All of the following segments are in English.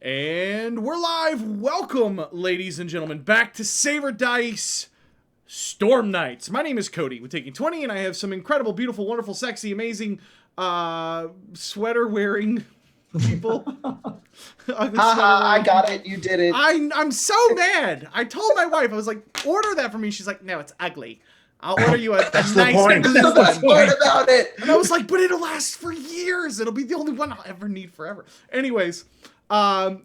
And we're live. Welcome, ladies and gentlemen, back to Saber Dice Storm Nights. My name is Cody with Taking 20, and I have some incredible, beautiful, wonderful, sexy, amazing, sweater-wearing people. I got it. You did it. I'm so mad. I told my wife, I was like, order that for me. She's like, no, it's ugly. I'll order you a nice blue one. What about it? And I was like, but it'll last for years. It'll be the only one I'll ever need forever. Anyways, I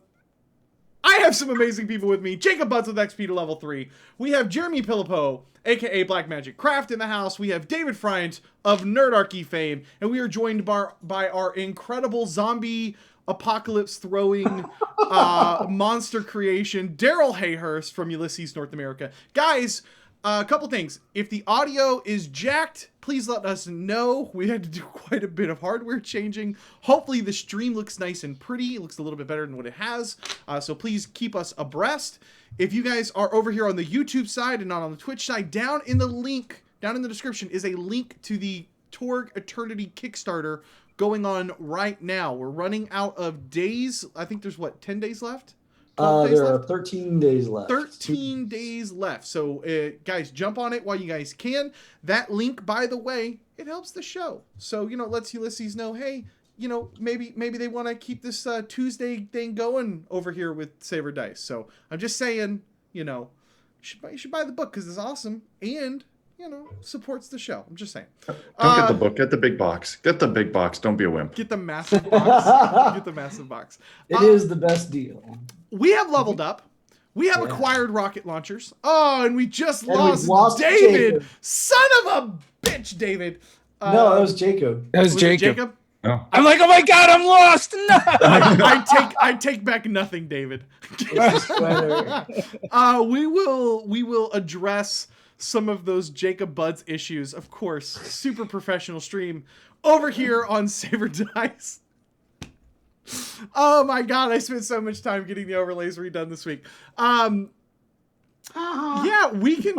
have some amazing people with me. Jacob BUDZ with XP to level 3. We have Jeremy PILLIPOW, aka Black Magic Craft, in the house. We have David FRIANT of Nerdarchy fame. And we are joined by our incredible zombie apocalypse throwing monster creation, Daryl Hayhurst from Ulysses North America. Guys, a couple things. If the audio is jacked, please let us know. We had to do quite a bit of hardware changing. Hopefully the stream looks nice and pretty. It looks a little bit better than what it has. So please keep us abreast. If you guys are over here on the YouTube side and not on the Twitch side, down in the description is a link to the Torg Eternity Kickstarter going on right now. We're running out of days. I think there's 10 days left? There are 13 days left. 13 days left. So, guys, jump on it while you guys can. That link, by the way, it helps the show. So, it lets Ulysses know, hey, maybe they want to keep this Tuesday thing going over here with Saber Dice. So, I'm just saying, you should buy the book because it's awesome and, supports the show. I'm just saying. Don't get the book. Get the big box. Get the big box. Don't be a wimp. Get the massive box. Get the massive box. It is the best deal. We have leveled up. We have acquired rocket launchers. Oh, and we just lost David. Jacob. Son of a bitch, David. No, that was Jacob. That was Jacob. Oh. I'm like, oh my god, I'm lost. No. I take back nothing, David. It's a sweater. We will address some of those Jacob BUDZ issues, of course. Super professional stream over here on Saber Dice. Oh my god, I spent so much time getting the overlays redone this week. Yeah, we can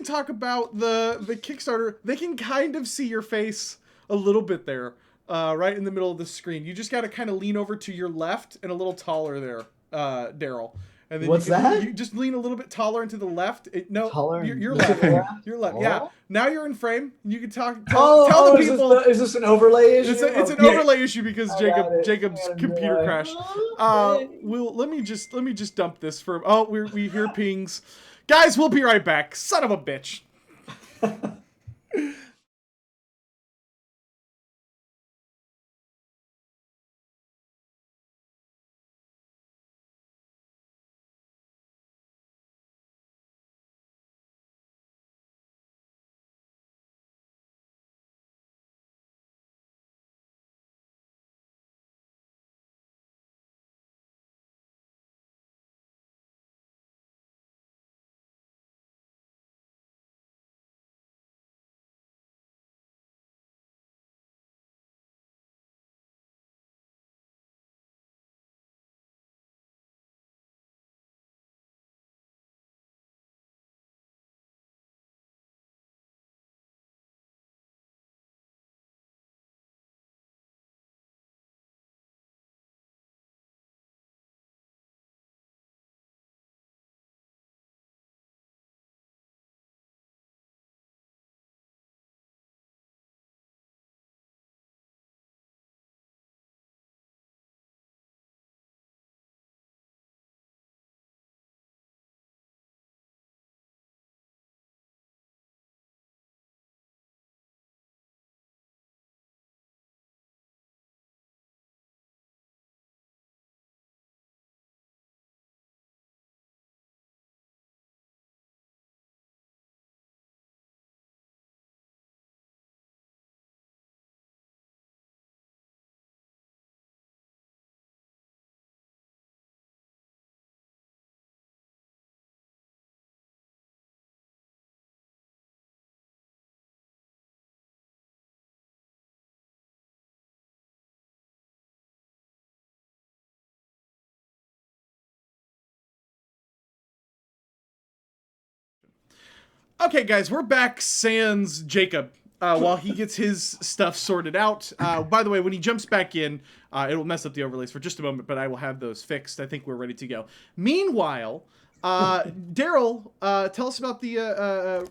talk about the Kickstarter. They can kind of see your face a little bit there, right in the middle of the screen. You just got to kind of lean over to your left and a little taller there, Daryl. And then you just lean a little bit taller and to the left. Taller? You're left. You're left. Yeah. Now you're in frame. You can tell the people. Is this an overlay issue? It's an overlay issue because Jacob's computer crashed. Let me just dump this for. Oh, we hear pings, guys. We'll be right back. Son of a bitch. Okay, guys, we're back sans Jacob. while he gets his stuff sorted out. By the way, when he jumps back in, it will mess up the overlays for just a moment, but I will have those fixed. I think we're ready to go. Meanwhile, Daryl, tell us about the.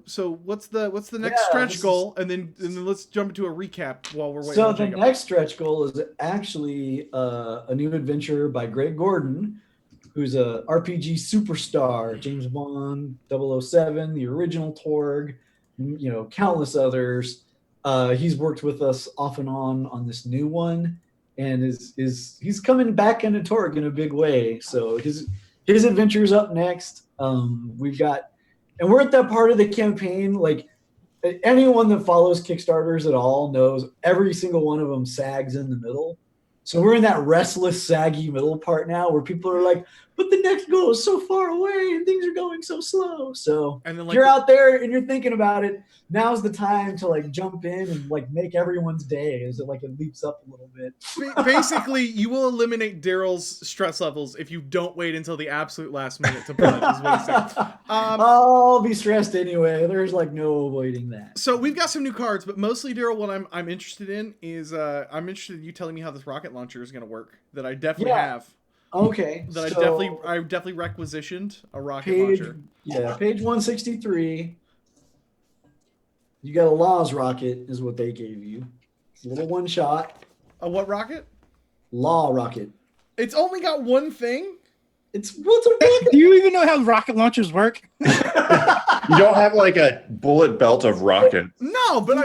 So what's the next stretch goal, and then let's jump into a recap while we're waiting. So the next stretch goal is actually a new adventure by Greg Gordon, who's a RPG superstar, James Bond, 007, the original Torg, countless others. He's worked with us off and on this new one, and he's coming back into Torg in a big way. So his adventure's up next. We're at that part of the campaign. Like anyone that follows Kickstarters at all knows, every single one of them sags in the middle. So we're in that restless, saggy middle part now, where people are like, "But the next goal is so far away, and things are going so slow." So and then, if you're out there and you're thinking about it, now's the time to jump in and make everyone's day as it leaps up a little bit. Basically, you will eliminate Daryl's stress levels if you don't wait until the absolute last minute to BUDZ, is what he said. I'll be stressed anyway. There's no avoiding that. So we've got some new cards, but mostly, Daryl, what I'm interested in is I'm interested in you telling me how this rocket launcher is going to work. That I definitely have. Okay. That I definitely requisitioned a rocket launcher. Yeah, page 163. You got a Laws rocket, is what they gave you. It's a little one shot. A what rocket? Law rocket. It's only got one thing. What's a rocket? Do you even know how rocket launchers work? You don't have a bullet belt of rockets. No, but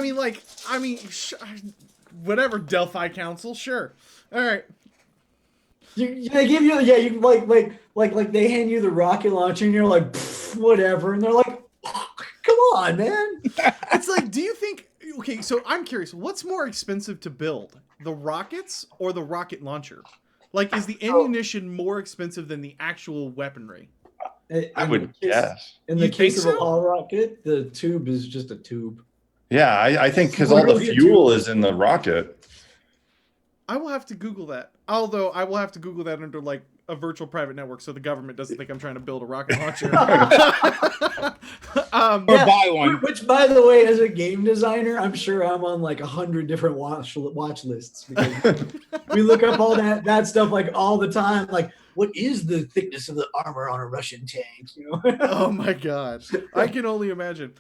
whatever, Delphi Council, sure. All right. They give you, you like they hand you the rocket launcher and you're like, whatever, and they're like, oh, come on, man. It's like, do you think? Okay, so I'm curious, what's more expensive to build, the rockets or the rocket launcher? Is the ammunition more expensive than the actual weaponry? I would guess. In the case of a law rocket, the tube is just a tube. Yeah, I think because all the fuel is in the rocket. I will have to Google that. Although I will have to Google that under a virtual private network, so the government doesn't think I'm trying to build a rocket launcher. Or buy one. Which, by the way, as a game designer, I'm sure I'm on 100 different watch lists, because we look up all that stuff all the time. What is the thickness of the armor on a Russian tank? Oh my god, I can only imagine.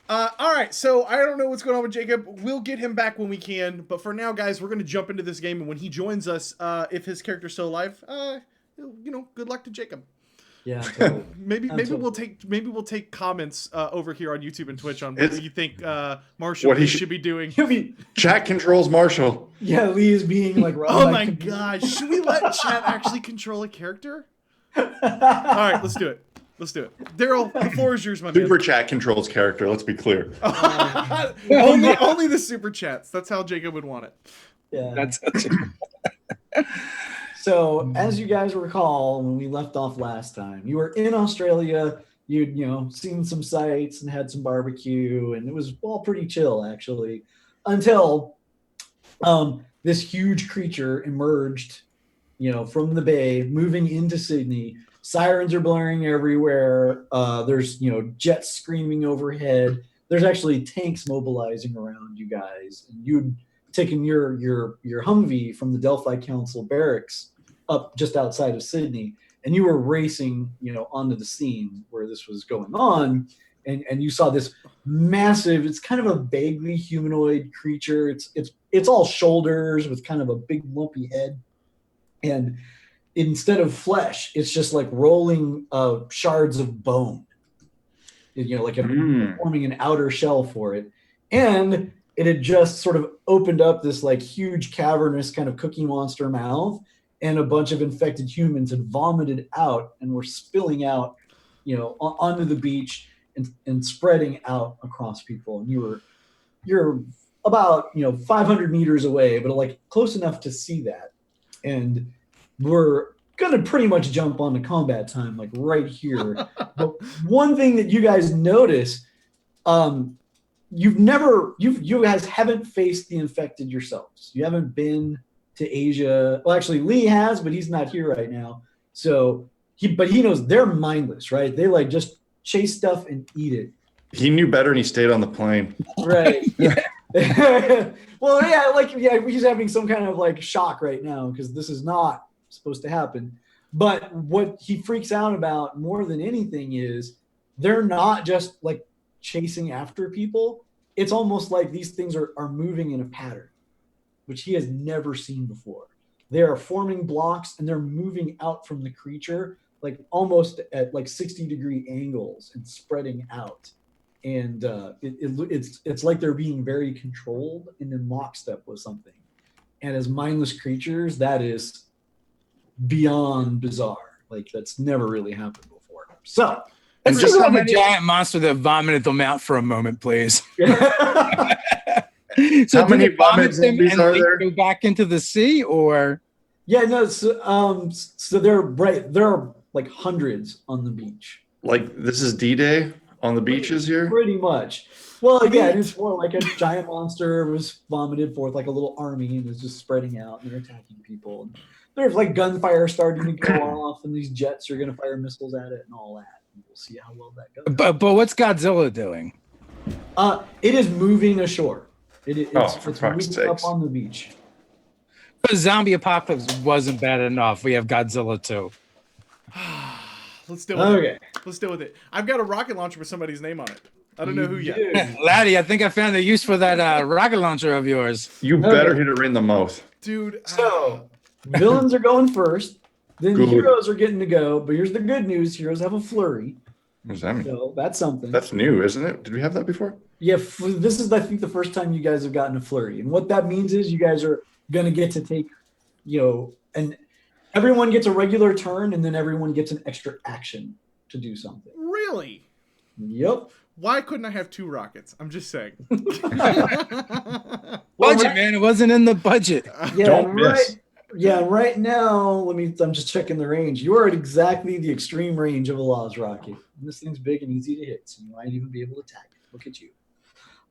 All right, so I don't know what's going on with Jacob. We'll get him back when we can, but for now, guys, we're going to jump into this game, and when he joins us, if his character's still alive, good luck to Jacob. Yeah, totally. maybe we'll take comments over here on YouTube and Twitch on what you think Marshall should be doing. Chat controls Marshall. Yeah, Lee is being oh my gosh, should we let chat actually control a character? All right, let's do it. Daryl, the floor is yours, my man. Super chat controls character, let's be clear. only the super chats. That's how Jacob would want it. Yeah. That's So, as you guys recall, when we left off last time, you were in Australia. You'd seen some sights and had some barbecue, and it was all pretty chill, actually, until this huge creature emerged, from the bay, moving into Sydney. Sirens are blaring everywhere. There's jets screaming overhead. There's actually tanks mobilizing around you guys, and you'd taken your Humvee from the Delphi Council barracks up just outside of Sydney, and you were racing, onto the scene where this was going on, and you saw this massive, it's kind of a vaguely humanoid creature. It's all shoulders with kind of a big lumpy head, and instead of flesh, it's just rolling shards of bone, forming an outer shell for it, and it had just sort of opened up this huge cavernous kind of cookie monster mouth, and a bunch of infected humans had vomited out and were spilling out, onto the beach and spreading out across people. And you're about 500 meters away, but close enough to see that. And we're gonna pretty much jump on to combat time right here. But one thing that you guys notice, you guys haven't faced the infected yourselves. You haven't been to Asia. Well, actually, Lee has, but he's not here right now. So he knows they're mindless, right? They just chase stuff and eat it. He knew better and he stayed on the plane. Right. Well, he's having some kind of like shock right now because this is not supposed to happen. But what he freaks out about more than anything is they're not just like chasing after people. It's almost like these things are moving in a pattern, which he has never seen before. They are forming blocks and they're moving out from the creature like almost at like 60-degree angles and spreading out. And it's like they're being very controlled and in lockstep with something. And as mindless creatures, that is beyond bizarre. Like that's never really happened before. So let's just have a giant monster that vomited them out for a moment, please. So how many vomit zombies and are there? go back into the sea, or yeah, no. So there are like hundreds on the beach. Like this is D-Day on the beaches here? Pretty much. Well, again, it's more like a giant monster was vomited forth like a little army and is just spreading out and they're attacking people. And there's like gunfire starting to go off and these jets are going to fire missiles at it and all that. And we'll see how well that goes. but what's Godzilla doing? It is moving ashore. It's moving sakes. up on the beach. The zombie apocalypse wasn't bad enough. We have Godzilla too. Let's deal with it. Let's deal with it. I've got a rocket launcher with somebody's name on it. I don't know who yet. Laddie, I think I found a use for that rocket launcher of yours. You better hit it right in the mouth. Dude. So, villains are going first. Then Good. the heroes are getting to go. But here's the good news. Heroes have a flurry. What does that mean? So that's something. That's new, isn't it? Did we have that before? Yeah, this is, I think, the first time you guys have gotten a flurry. And what that means is you guys are going to get to take, and everyone gets a regular turn, and then everyone gets an extra action to do something. Really? Yep. Why couldn't I have 2 rockets? I'm just saying. Budget, man. It wasn't in the budget. Yeah, Don't miss. Right now, I'm just checking the range. You are at exactly the extreme range of a Law's rocket. And this thing's big and easy to hit, so you might even be able to attack it. Look at you.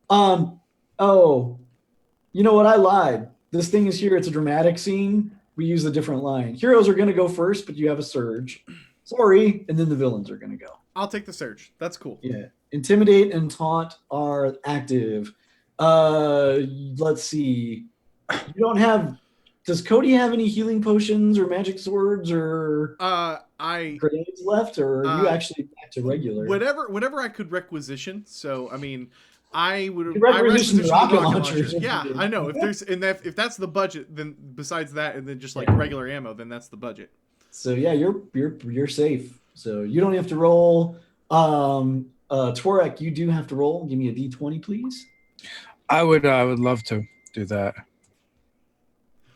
Oh, you know what? I lied. This thing is here. It's a dramatic scene. We use a different line. Heroes are going to go first, but you have a surge. Sorry. And then the villains are going to go. I'll take the surge. That's cool. Yeah. Intimidate and taunt are active. Let's see. You don't have. Does CODY have any healing potions or magic swords or grenades left, or are you actually back to regular? Whatever I could requisition. So I mean, I would requisition rocket launchers. Yeah, I know. If that's the budget, then besides that, and then just like regular ammo, then that's the budget. So yeah, you're safe. So you don't have to roll. Torg, you do have to roll. Give me a D20, please. I would love to do that.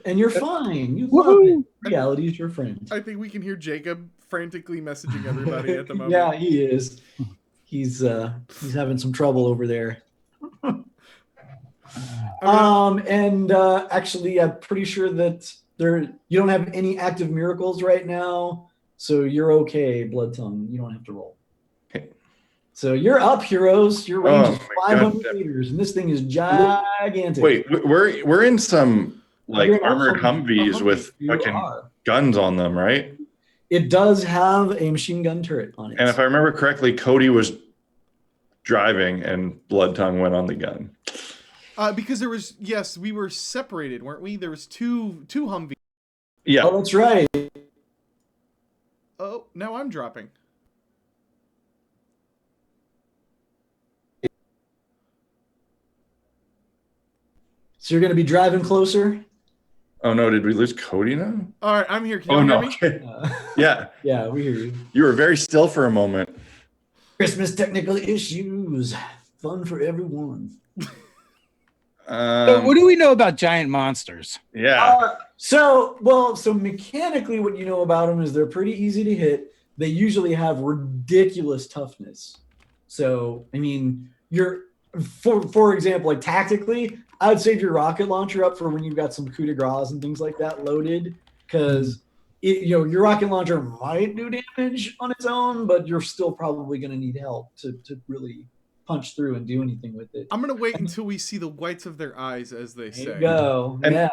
And you're fine. You love it. Reality is your friend. I think we can hear Jacob frantically messaging everybody at the moment. Yeah, he is. He's having some trouble over there. Actually, I'm pretty sure that you don't have any active miracles right now, so you're okay, Blood Tongue. You don't have to roll. Okay. So you're up, heroes. Your range is my 500 God. meters, and this thing is gigantic. Wait, we're in some like armored Humvees Humvee. with You fucking are. guns on them, right? It does have a machine gun turret on it. And if I remember correctly, CODY was driving and Blood Tongue went on the gun. Because we were separated, weren't we? There was two Humvees. Yeah. Oh, that's right. Oh, now I'm dropping. So you're going to be driving closer? Oh no, did we lose CODY now? All right, I'm here. Can you Oh hear no. me? Okay. Yeah. Yeah, we hear you. You were very still for a moment. Christmas technical issues. Fun for everyone. So what do we know about giant monsters? Yeah. So mechanically what you know about them is they're pretty easy to hit. They usually have ridiculous toughness. So, I mean, for example, like tactically, I would save your rocket launcher up for when you've got some coup de grace and things like that loaded, because your rocket launcher might do damage on its own, but you're still probably going to need help to really punch through and do anything with it. I'm gonna wait until we see the whites of their eyes, as they say. There you go. And yeah.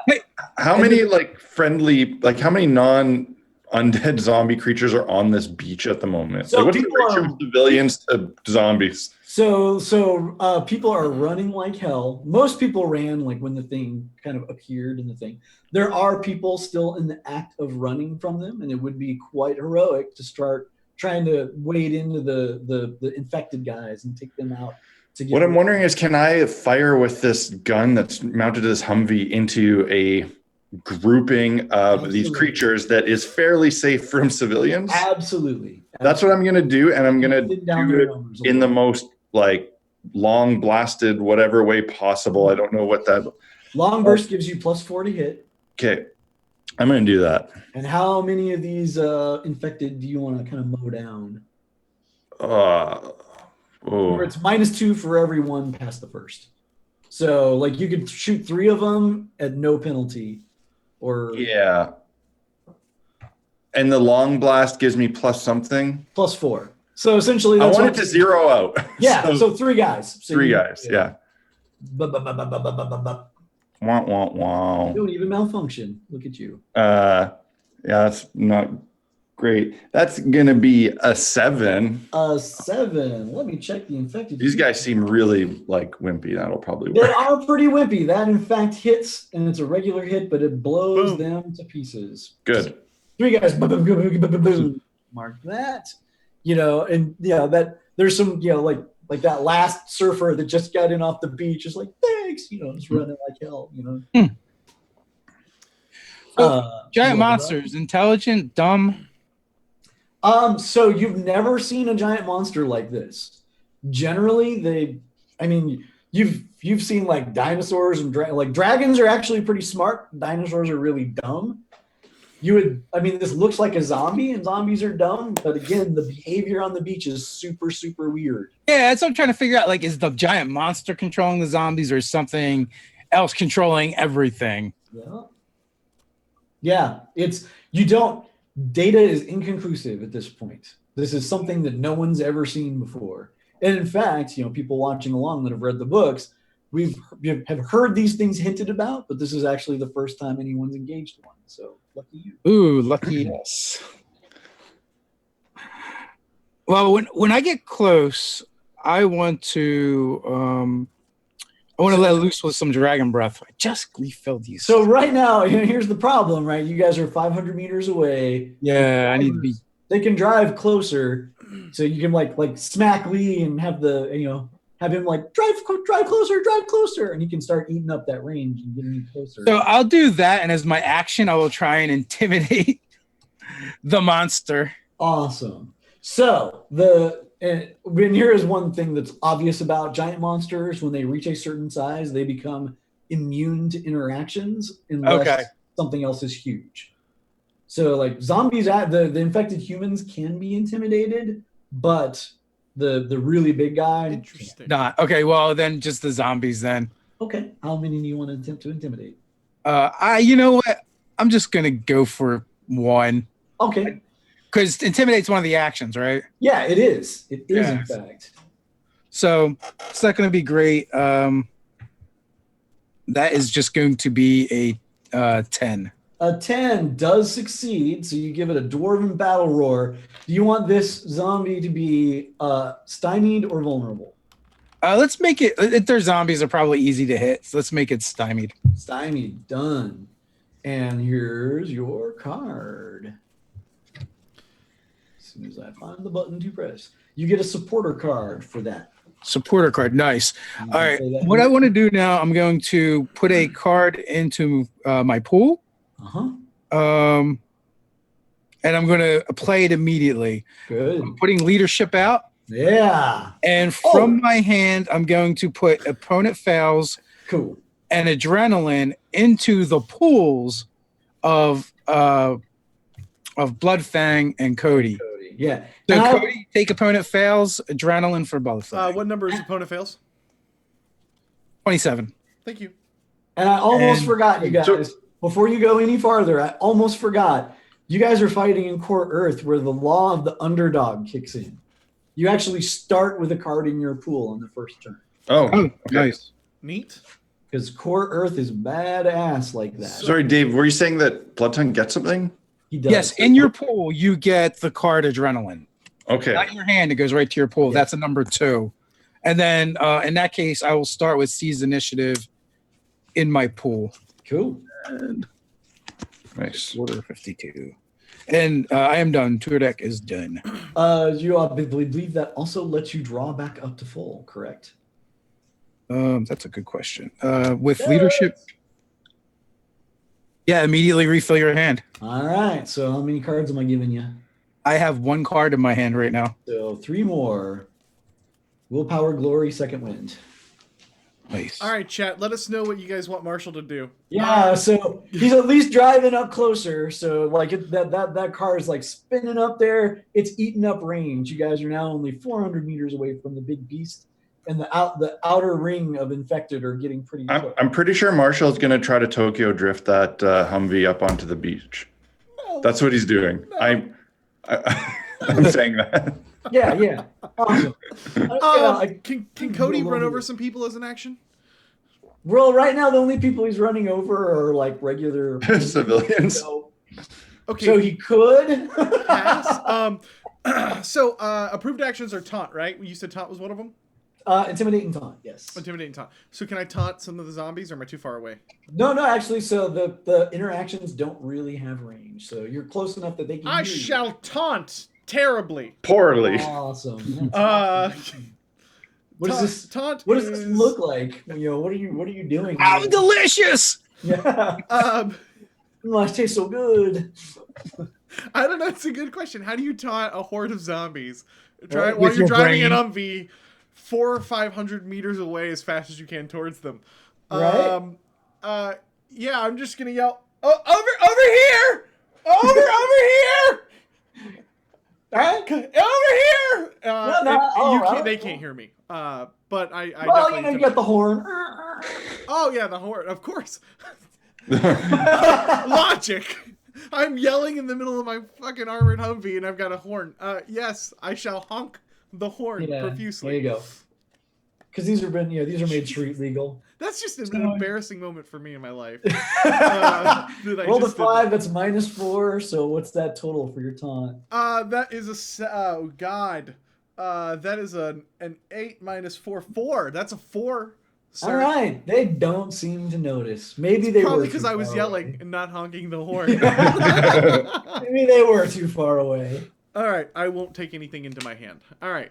how many like friendly, like how many non undead zombie creatures are on this beach at the moment? So Like, what's the people ratio are- of civilians to zombies? So people are running like hell. Most people ran like when the thing kind of appeared in the thing. There are people still in the act of running from them, and it would be quite heroic to start trying to wade into the infected guys and take them out. To get What I'm wondering is, can I fire with this gun that's mounted to this Humvee into a grouping of these Absolutely. creatures that is fairly safe from civilians? Absolutely. That's what I'm going to do, and I'm going to Thin down do their it numbers a in the little. most like long blasted whatever way possible. I don't know what that. Long burst gives you +4 to hit. Okay, I'm going to do that. And how many of these infected do you want to kind of mow down? Or Oh, it's -2 for every one past the first. So like you could shoot 3 of them at no penalty, or yeah. And the long blast gives me plus something. +4. So essentially, I that's want it to zero out. Yeah, so 3 guys. So three you- guys. Yeah. Wah, wah, wah. You don't even malfunction. Look at you. Yeah, that's not great. That's gonna be a 7. 7. Let me check the infected. These guys seem really like wimpy. That'll probably They work. are pretty wimpy. That in fact hits, and it's a regular hit, but it blows Boom. them to pieces. Good. 3 guys. Boom, boom, boom, boom, boom, boom. Mark that. And that there's some like that last surfer that just got in off the beach is like thanks. Just running like hell. Giant monsters, intelligent, dumb. So you've never seen a giant monster like this. Generally, you've seen like dinosaurs and dragons are actually pretty smart. Dinosaurs are really dumb. This looks like a zombie, and zombies are dumb. But again, the behavior on the beach is super, super weird. Yeah, that's what I'm trying to figure out. Like, is the giant monster controlling the zombies, or something else controlling everything? Yeah. Data is inconclusive at this point. This is something that no one's ever seen before. And in fact, people watching along that have read the books, we have heard these things hinted about, but this is actually the first time anyone's engaged one. So lucky you. Ooh, lucky us. Well, when I get close, I want to let loose with some dragon breath. I just refilled these. So right now, here's the problem, right? You guys are 500 meters away. yeah, I need to be. They can drive closer, so you can like smack Lee and have have him like drive closer, and he can start eating up that range and getting you closer. So I'll do that, and as my action, I will try and intimidate the monster. Awesome. So when here is one thing that's obvious about giant monsters: when they reach a certain size, they become immune to interactions unless something else is huge. So like zombies, the infected humans can be intimidated, but the really big guy. Interesting. Not okay. Well, then just the zombies. Then Okay. How many do you want to attempt to intimidate? you know what? I'm just gonna go for 1 Okay. because intimidate's one of the actions, right? Yeah, it is. It is, Yeah. in fact. So it's not going to be great. That is just going to be a 10. A 10 does succeed, so you give it a dwarven battle roar. Do you want this zombie to be stymied or vulnerable? Let's make it. If they're zombies, are probably easy to hit. So let's make it stymied. Stymied, done. And here's your card. As soon as I find the button to press, you get a supporter card for that. Supporter card, nice. You All can right, say that what I want to do now, I'm going to put a card into my pool. Uh-huh. And I'm going to play it immediately. Good. I'm putting leadership out. Yeah. And from my hand, I'm going to put opponent fails Cool. and adrenaline into the pools of Bloodfang and CODY. Cody. Yeah. So And CODY, take opponent fails, adrenaline for Bloodfang. What number is opponent fails? 27. Thank you. And I almost And- forgot, you guys. So- Before you go any farther, I almost forgot. You guys are fighting in Core Earth where the law of the underdog kicks in. You actually start with a card in your pool on the first turn. Oh, Oh, okay. nice. Neat. Because Core Earth is badass like that. Sorry, Dave. Were you saying that Blood Tongue gets something? He does. Yes, in your pool, you get the card adrenaline. Okay. Not in your hand, it goes right to your pool. Yeah. That's a number 2. And then in that case, I will start with seize initiative in my pool. Cool. Nice. Order 52. And I am done. Tour deck is done. You believe that also lets you draw back up to full, correct? That's a good question. With leadership. Yeah, immediately refill your hand. All right. So how many cards am I giving you? I have 1 card in my hand right now. So 3 more. Willpower, glory, second wind. Nice. All right, chat. Let us know what you guys want Marshall to do. Yeah, so he's at least driving up closer. So like that car is like spinning up there. It's eating up range. You guys are now only 400 meters away from the big beast, and the outer ring of infected are getting pretty close. I'm pretty sure Marshall's going to try to Tokyo drift that Humvee up onto the beach. No. That's what he's doing. No. I'm saying that. Yeah. Awesome. Can Cody run over some people as an action? Well, right now the only people he's running over are like regular Civilians. Okay. So he could. Pass. So approved actions are taunt, right? You said taunt was one of them? Intimidate and taunt, yes. Intimidate and taunt. So can I taunt some of the zombies, or am I too far away? No, actually, so the interactions don't really have range. So you're close enough that they can I hear you. shall taunt terribly. Poorly. Awesome. What does this taunt? What does this look like? You know, what are you doing? I'm delicious. Yeah. It tastes so good. I don't know. It's a good question. How do you taunt a horde of zombies? Try With while you're your driving brain. an Humvee 400 or 500 meters away as fast as you can towards them. Right? Yeah, I'm just gonna yell, over here! Over here! Right? Over here! No, they can't hear me. But I Well, definitely you got the horn. Oh yeah, the horn, of course. Logic. I'm yelling in the middle of my fucking armored Humvee and I've got a horn. Yes, I shall honk the horn profusely. There you go. Because these are made street legal. That's just an So- embarrassing moment for me in my life. Roll the 5. That's -4. So what's that total for your taunt? That is oh god. That is an 8 minus 4. 4. That's a 4. Sir. All right. They don't seem to notice. Maybe they Probably were because too I was far yelling away. and not honking the horn. Maybe they were too far away. All right, I won't take anything into my hand. All right.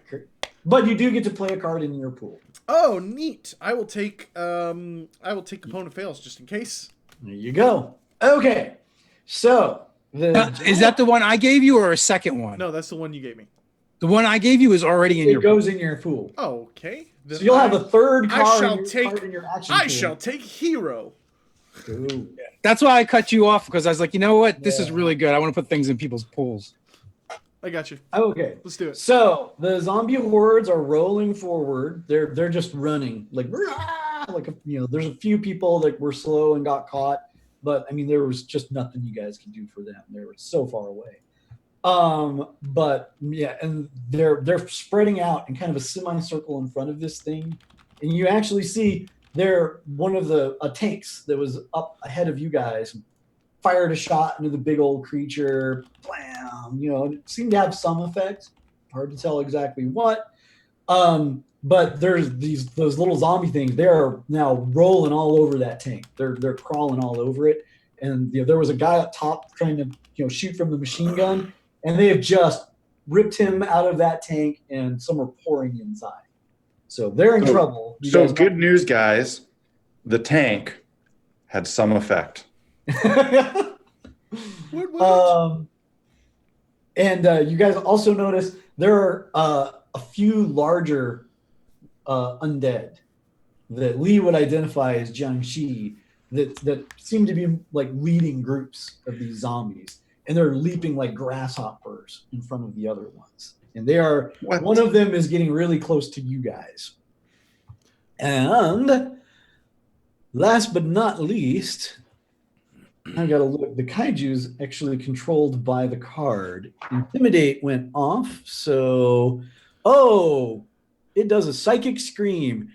But you do get to play a card in your pool. Oh, neat. I will take opponent fails just in case. There you go. Okay. So Is that the one I gave you or a second one? No, that's the one you gave me. The one I gave you is already in it your goes in your pool. Okay. So you'll have a third I card, shall in, your, take- card in your action I pool. shall take hero. Ooh. That's why I cut you off, because I was like, you know what? This is Yeah. really good. I want to put things in people's pools. I got you. Okay. Let's do it. So the zombie hordes are rolling forward. They're just running like there's a few people that were slow and got caught, but I mean there was just nothing you guys could do for them. They were so far away. But yeah, and they're spreading out in kind of a semicircle in front of this thing, and you actually see one of the tanks that was up ahead of you guys fired a shot into the big old creature. Blam! You know, it seemed to have some effect. Hard to tell exactly what. But there's those little zombie things. They are now rolling all over that tank. They're crawling all over it. And there was a guy up top trying to shoot from the machine gun, and they have just ripped him out of that tank, and some are pouring inside. So they're in trouble. You So guys good news, guys. The tank had some effect. And you guys also notice there are a few larger undead that Lee would identify as Jiangxi that seem to be like leading groups of these zombies, and they're leaping like grasshoppers in front of the other ones. And they are What? one of them is getting really close to you guys. And last but not least, I gotta look. The kaiju's actually controlled by the card. Intimidate went off, so it does a psychic scream.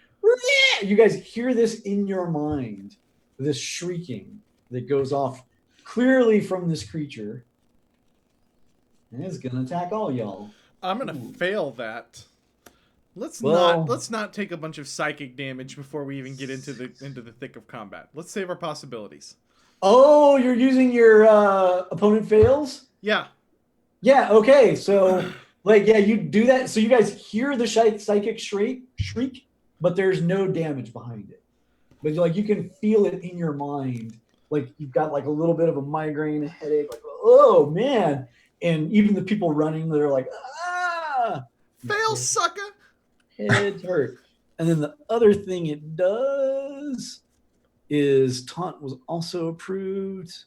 You guys hear this in your mind, this shrieking that goes off clearly from this creature. And it's gonna attack all y'all. I'm gonna Ooh. fail that. Let's Well- not take a bunch of psychic damage before we even get into the thick of combat. Let's save our possibilities. Oh, you're using your opponent fails? Yeah. Yeah, okay. So like you do that. So you guys hear the psychic shriek, but there's no damage behind it. But like you can feel it in your mind. Like you've got like a little bit of a migraine, a headache, like, oh man. And even the people running, they're like, ah, Fail, sucker. heads hurt. And then the other thing it does is taunt was also approved.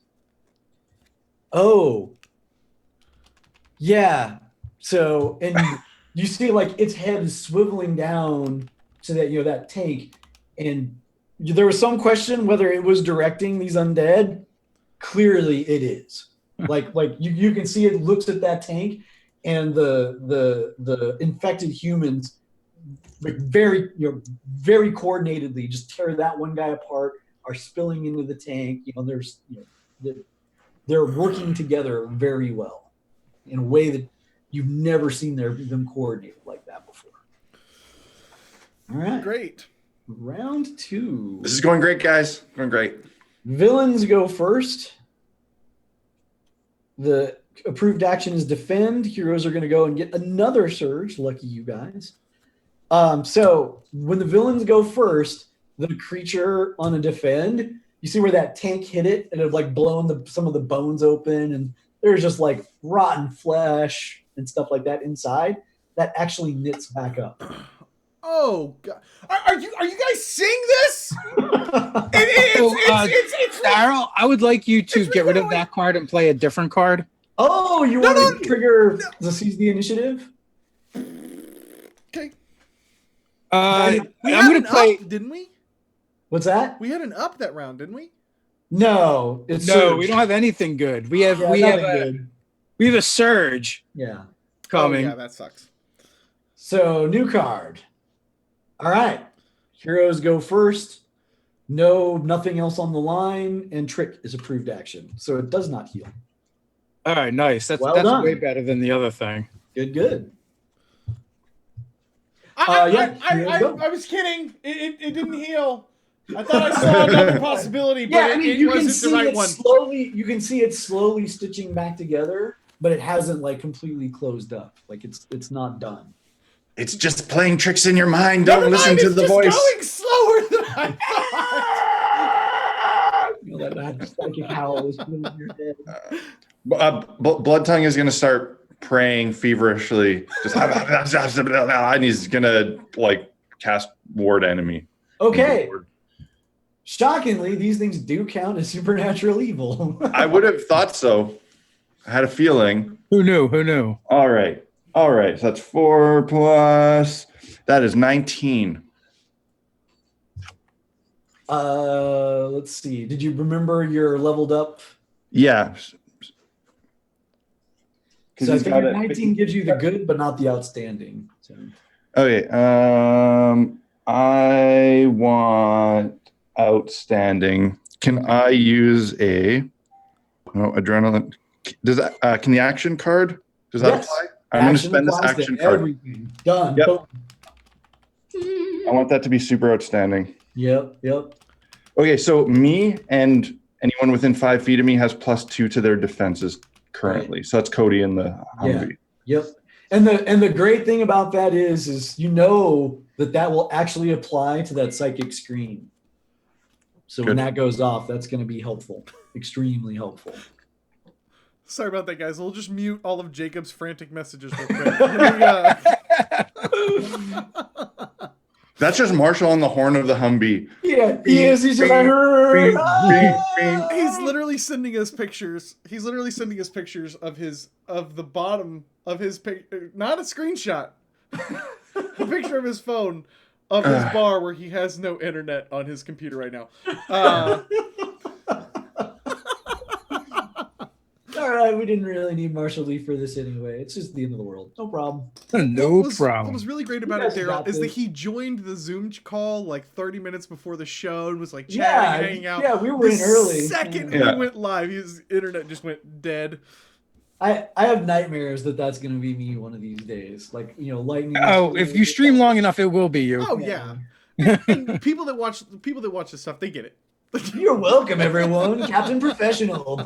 Oh, yeah. So, and you see like its head is swiveling down to that, that tank. And there was some question whether it was directing these undead. Clearly it is. Like you can see it looks at that tank, and the infected humans like very coordinatedly just tear that one guy apart, are spilling into the tank. They're working together very well in a way that you've never seen them coordinated like that before. All right. Great. Round 2. This is going great, guys. Going great. Villains go first. The approved action is defend. Heroes are going to go and get another surge. Lucky you guys. So when the villains go first, the creature on a defend, you see where that tank hit it and it like blown some of the bones open, and there's just like rotten flesh and stuff like that inside. That actually knits back up. Oh God! Are you guys seeing this? It's Daryl, I would like you to get rid of that card and play a different card. Oh, you want to trigger the seize the initiative? Okay. I'm We going to play. up, didn't we? What's that? We had an up that round, didn't we? No, it's No, surge. we don't have anything good. We have Nothing we have a surge Yeah. coming. Oh, yeah, that sucks. So new card. All right. Heroes go first. No, nothing else on the line, and trick is approved action, so it does not heal. All right, nice. That's Well done. way better than the other thing. Good. I was kidding. It didn't heal. I thought I saw another possibility, but it wasn't the right one. You can see it slowly stitching back together, but it hasn't like completely closed up. Like it's not done. It's just playing tricks in your mind. Don't listen to the voice. It's going slower than I thought. That psychic howl is in your head. Blood Tongue is going to start praying feverishly. Just and he's going to like cast ward enemy. Okay. Shockingly, these things do count as supernatural evil. I would have thought so. I had a feeling. Who knew? All right. So that's 4 plus. That is 19. Let's see. Did you remember your leveled up? Yeah. So I think 19 gives you the good, but not the outstanding. So. Okay. I want outstanding. Can I use adrenaline? Does that can the action card? Does that apply? I'm going to spend this action card. Everything. Done. Yep. I want that to be super outstanding. Yep. Okay, so me and anyone within 5 feet of me has +2 to their defenses currently. Right. So that's CODY and the Humvee. Yeah. Yep. And the great thing about that is that will actually apply to that psychic screen. So when that goes off, that's going to be helpful, extremely helpful. Sorry about that, guys. We'll just mute all of Jacob's frantic messages real quick. That's just Marshall on the horn of the Humvee. Yeah, he is. He's just like, he's literally sending us pictures. He's literally sending us pictures of the bottom of his picture, not a screenshot, a picture of his phone of his bar where he has no internet on his computer right now. All right, we didn't really need Marshall Lee for this anyway. It's just the end of the world. No problem. What was really great about it, Daryl, is that he joined the Zoom call like 30 minutes before the show and was like chatting, hanging out. Yeah, we were in early. The second we went live, his internet just went dead. I have nightmares that that's going to be me one of these days. Like, lightning. Oh, if you stream long enough, it will be you. Oh yeah. And people that watch this stuff, they get it. You're welcome, everyone. Captain Professional.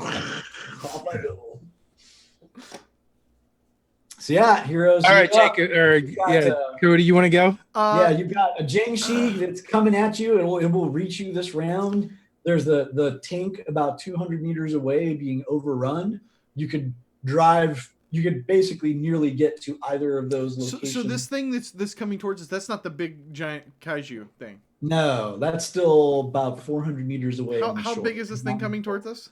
Pop my double. So yeah, heroes. All right, Jacob, Cody, you want to go? Yeah, you've got a Jiangxi that's coming at you. It will reach you this round. There's the tank about 200 meters away being overrun. You could basically nearly get to either of those locations. So this thing that's coming towards us, that's not the big giant kaiju thing. No, that's still about 400 meters away. How big is this thing coming towards us?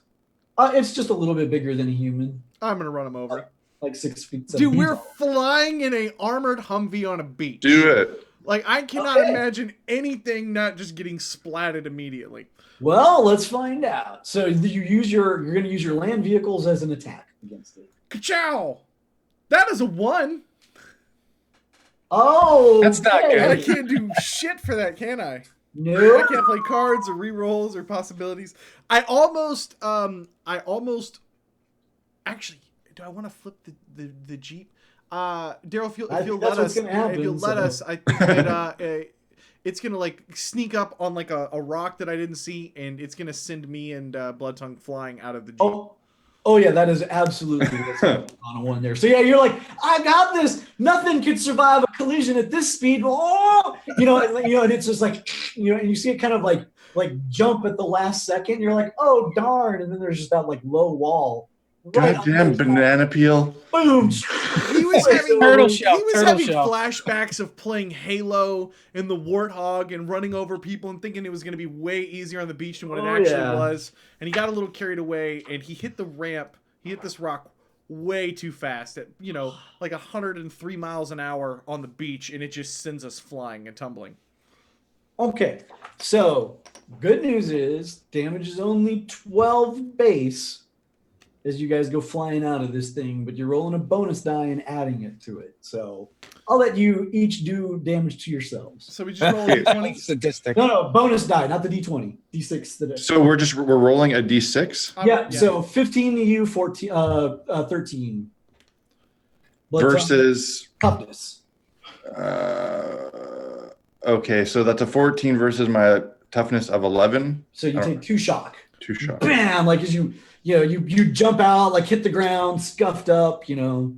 It's just a little bit bigger than a human. I'm gonna run him over. Like 6 feet. Dude, we're flying in a armored Humvee on a beach. Do it. Like, I cannot imagine anything not just getting splatted immediately. Well, let's find out. So you're going to use your land vehicles as an attack against it. Ka-chow! That is a 1. Oh, That's not good. I can't do shit for that, can I? No. I can't play cards or re-rolls or possibilities. I almost actually, do I want to flip the Jeep? Daryl, if you'll let us, I think that it's gonna like sneak up on like a rock that I didn't see, and it's gonna send me and Bloodtongue flying out of the Jeep. Oh yeah, that is absolutely what's on a 1 there. So yeah, you're like, I got this. Nothing could survive a collision at this speed. Oh, and it's just like, and you see it kind of like jump at the last second. You're like, oh darn, and then there's just that like low wall. Goddamn banana peel. Boom. He was having flashbacks of playing Halo and the Warthog and running over people and thinking it was going to be way easier on the beach than what it actually was. And he got a little carried away and he hit the ramp. He hit this rock way too fast at, like 103 miles an hour on the beach, and it just sends us flying and tumbling. Okay. So good news is damage is only 12 base as you guys go flying out of this thing, but you're rolling a bonus die and adding it to it. So I'll let you each do damage to yourselves. So we just roll a d20? Sadistic. No, bonus die, not the d20. D6 today. So we're rolling a d6? So 15 to you, 13. Versus toughness. Okay, so that's a 14 versus my toughness of 11. So you take 2 shock. 2 shock. Bam! Like as you jump out, like hit the ground, scuffed up,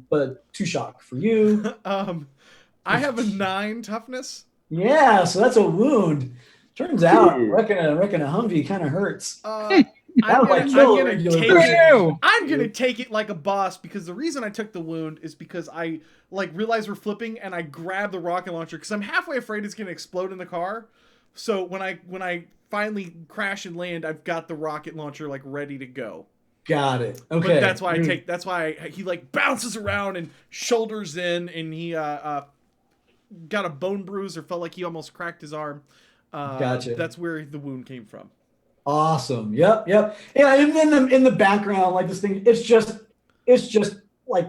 but 2 shock for you. I have a 9 toughness. Yeah, so that's a wound. Turns out, I reckon a Humvee kind of hurts. I'm gonna take it like a boss, because the reason I took the wound is because I realized we're flipping and I grabbed the rocket launcher because I'm halfway afraid it's gonna explode in the car. So when I finally crash and land, I've got the rocket launcher ready to go. Got it. Okay. But that's why he bounces around and shoulders in, and he got a bone bruise or felt like he almost cracked his arm. Gotcha. That's where the wound came from. Awesome. Yep. Yeah, and in the background, this thing, it's just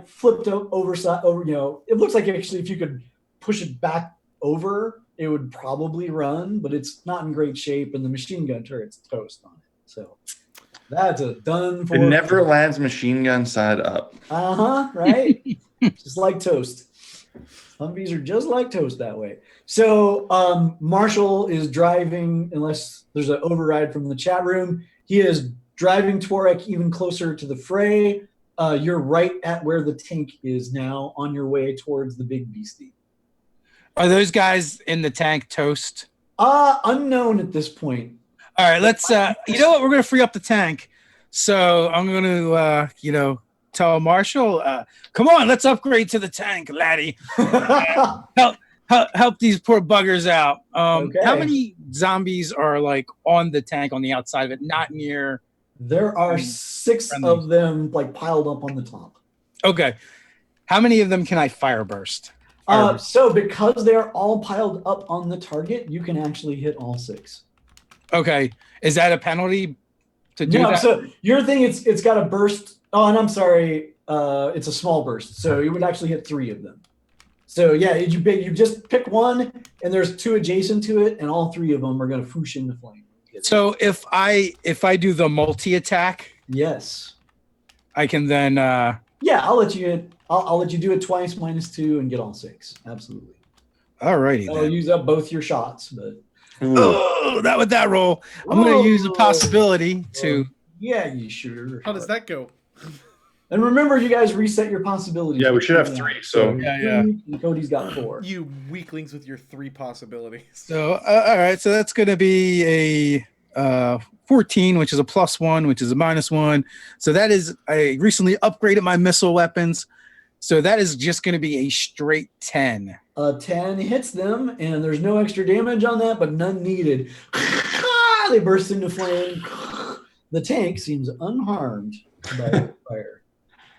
flipped over. It looks like actually if you could push it back over, it would probably run, but it's not in great shape, and the machine gun turret's toast on it. So that's a done for. It never lands machine gun side up. Right? Just like toast. Humvees are just like toast that way. So Marshall is driving, unless there's an override from the chat room. He is driving Torg even closer to the fray. You're right at where the tank is now, on your way towards the big beastie. Are those guys in the tank toast? Unknown at this point. All right, let's. You know what? We're going to free up the tank. So I'm going to, tell Marshall, come on, let's upgrade to the tank, laddie. Help these poor buggers out. Okay. How many zombies are on the tank on the outside of it, not near? There are 6 of them piled up on the top. Okay. How many of them can I fire burst? So because they're all piled up on the target, you can actually hit all 6. Okay. Is that a penalty to do that? So your thing, it's got a burst. Oh, and I'm sorry, it's a small burst. So you would actually hit 3 of them. So yeah, you just pick one, and there's 2 adjacent to it, and all 3 of them are going to whoosh into flame. So if I do the multi attack, yes, I can then Yeah, I'll let you. I'll let you do it twice, -2, and get all 6. Absolutely. Alrighty I'll then. use up both your shots, but Ooh. Oh, that with that roll, I'm going to use a possibility to. Yeah, you sure. How does that go? And remember, you guys reset your possibilities. Yeah, we should have 3. So Yeah. And Cody's got 4. You weaklings with your 3 possibilities. So all right, so that's going to be a 14, which is a +1, which is a -1. So that is, I recently upgraded my missile weapons, so that is just going to be a straight 10. 10 hits them, and there's no extra damage on that, but none needed. They burst into flame. The tank seems unharmed by fire.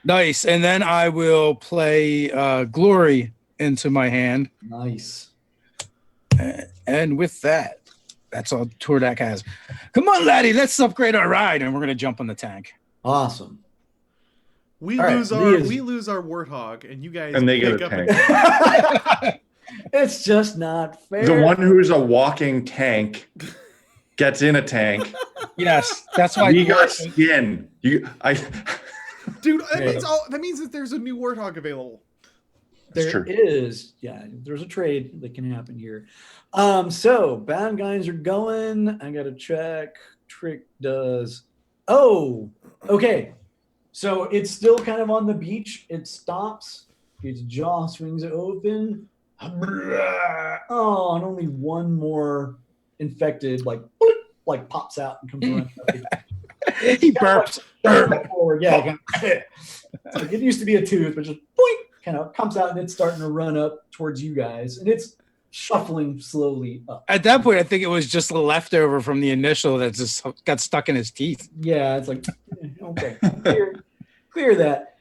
Nice, and then I will play Glory into my hand, Nice. and with that, that's all Tour Deck has. Come on, laddie, let's upgrade our ride, and we're going to jump on the tank. Awesome. We All right, lose our warthog, and you guys and they pick get a up tank. It's just not fair. The one who's a walking tank gets in a tank. Yes, that's why. We got skin. Dude, that means that there's a new warthog available. That's There true. is, yeah. There's a trade that can happen here. So bad guys are going. I gotta check. Trick does. Oh, okay. So it's still kind of on the beach. It stops. Its jaw swings open. Oh, and only one more infected, like pops out and comes around. He burps. Forward. Yeah. Like it used to be a tooth, but just boink, kind of comes out and it's starting to run up towards you guys, and it's shuffling slowly up. At that point, I think it was just a leftover from the initial that just got stuck in his teeth. Yeah, it's like okay, clear that.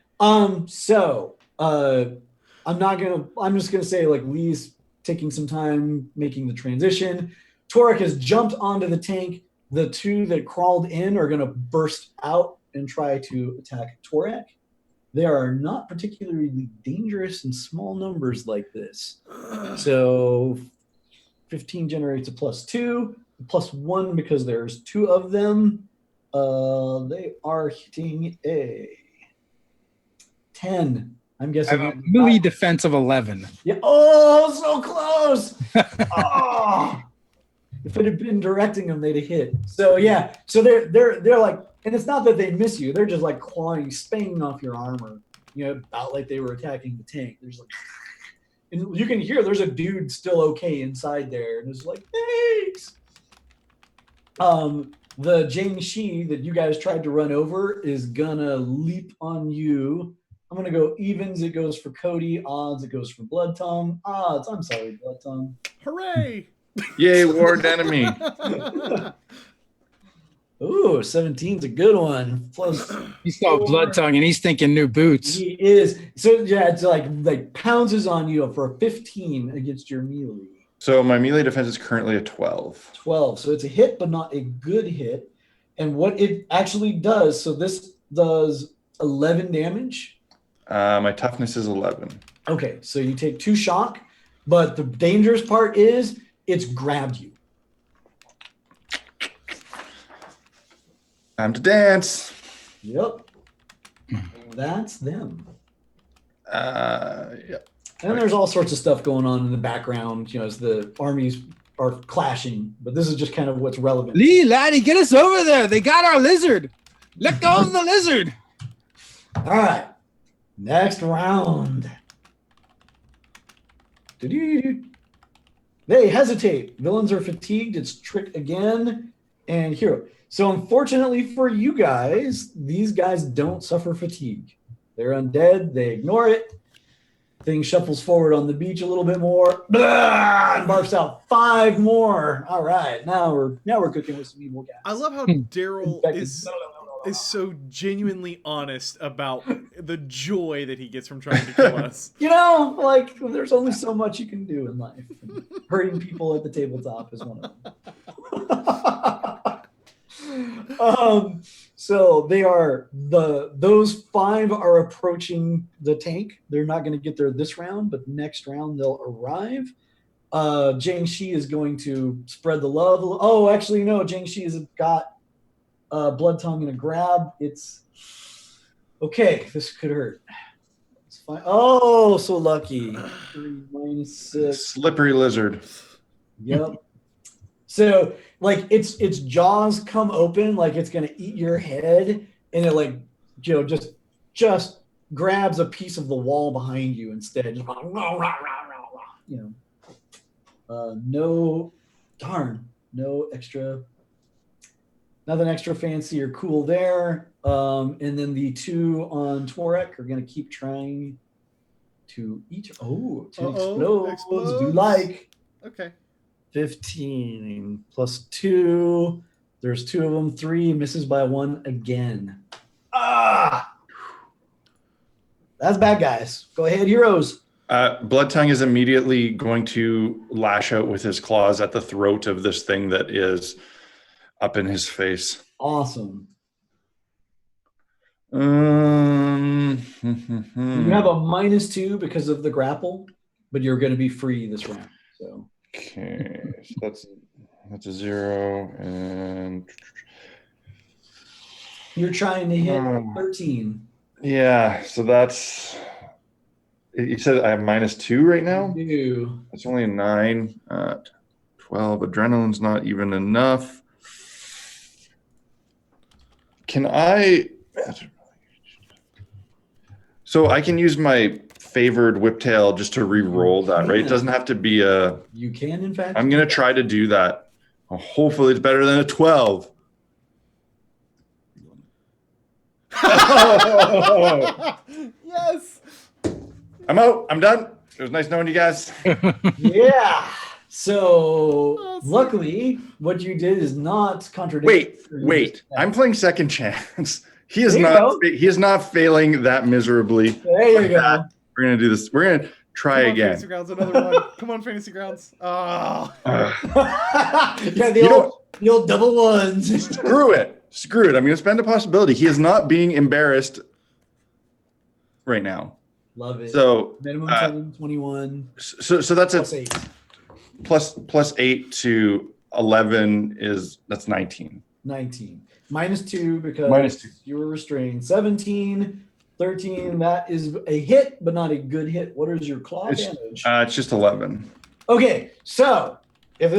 So I'm just gonna say like Lee's taking some time making the transition. Torg has jumped onto the tank. The 2 that crawled in are gonna burst out and try to attack Torg. They are not particularly dangerous in small numbers like this. So 15 generates a +2, +1 because there's 2 of them. They are hitting a 10. I'm I guessing. have a melee defense of 11. Yeah. Oh, so close. Oh. If it had been directing them, they'd have hit. So yeah. So they're like, and it's not that they miss you. They're just like clawing, spanging off your armor. You know, about like they were attacking the tank. There's like, and you can hear there's a dude still okay inside there, and it's like thanks. The Jiangxi that you guys tried to run over is gonna leap on you. I'm gonna go evens. It goes for Cody. Odds. It goes for Blood Tongue. Odds. I'm sorry, Blood Tongue. Hooray! Yay, warred enemy. Ooh, 17's a good one. Plus, He's got Blood Tongue, and he's thinking new boots. he is. So yeah, it's like pounces on you for a 15 against your melee. So my melee defense is currently a 12. 12. So it's a hit, but not a good hit. And what it actually does, so this does 11 damage. My toughness is 11. Okay, so you take 2 shock, but the dangerous part is it's grabbed you. Time to dance. Yep. That's them. Yeah. And there's all sorts of stuff going on in the background, as the armies are clashing. But this is just kind of what's relevant. Lee, laddie, get us over there. They got our lizard. Let go of the lizard. All right. Next round. They hesitate. Villains are fatigued. It's trick again. And hero. So unfortunately for you guys, these guys don't suffer fatigue. They're undead. They ignore it. Thing shuffles forward on the beach a little bit more. Blah, and barfs out 5 more. All right. Now we're cooking with some evil guys. I love how Daryl is so genuinely honest about the joy that he gets from trying to kill us. There's only so much you can do in life. Hurting people at the tabletop is one of them. So they are those 5 are approaching the tank. They're not going to get there this round, but next round they'll arrive. Jiangxi is going to spread the love. Oh, actually, no. Jiangxi has got Blood Tongue in a grab. It's Okay, this could hurt. It's fine. Oh, so lucky. 3 minus 6. Slippery lizard. Yep. So like its jaws come open like it's gonna eat your head, and it like just grabs a piece of the wall behind you instead. Just, nothing extra fancy or cool there. And then the 2 on Torek are gonna keep trying to eat. Oh, 10 explodes. Do like. Okay. 15 plus 2. There's 2 of them. 3 misses by 1 again. Ah! That's bad, guys. Go ahead, heroes. Blood Tongue is immediately going to lash out with his claws at the throat of this thing that is up in his face. Awesome. You You have a -2 because of the grapple, but you're going to be free this round. So. Okay, so that's a 0, and You're trying to hit 13. yeah, so that's. You said I have -2 right now. You do. It's only a 9. 12. Adrenaline's not even enough. Can I? So I can use my favored whiptail just to re-roll that, right? It doesn't have to be a. You can, in fact. I'm gonna try to do that. Hopefully, it's better than a 12. Yes. I'm out. I'm done. It was nice knowing you guys. Yeah. So Awesome. luckily, what you did is not contradict. Wait. I'm playing second chance. He is There you not. go. He is not failing that miserably. There you go. We're gonna do this. We're gonna try Come on, again. Fantasy Grounds, another one. Come on, Fantasy Grounds. Oh. Yeah, You know the old double ones. Screw it. Screw it. I'm gonna spend a possibility. He is not being embarrassed right now. Love it. So Minimum 10, 21. so that's Plus a 8. plus 8 to 11 that's 19. 19. -2 because -2. you were restrained. 17, 13. That is a hit, but not a good hit. What is your claw damage? It's just 11. Okay, so if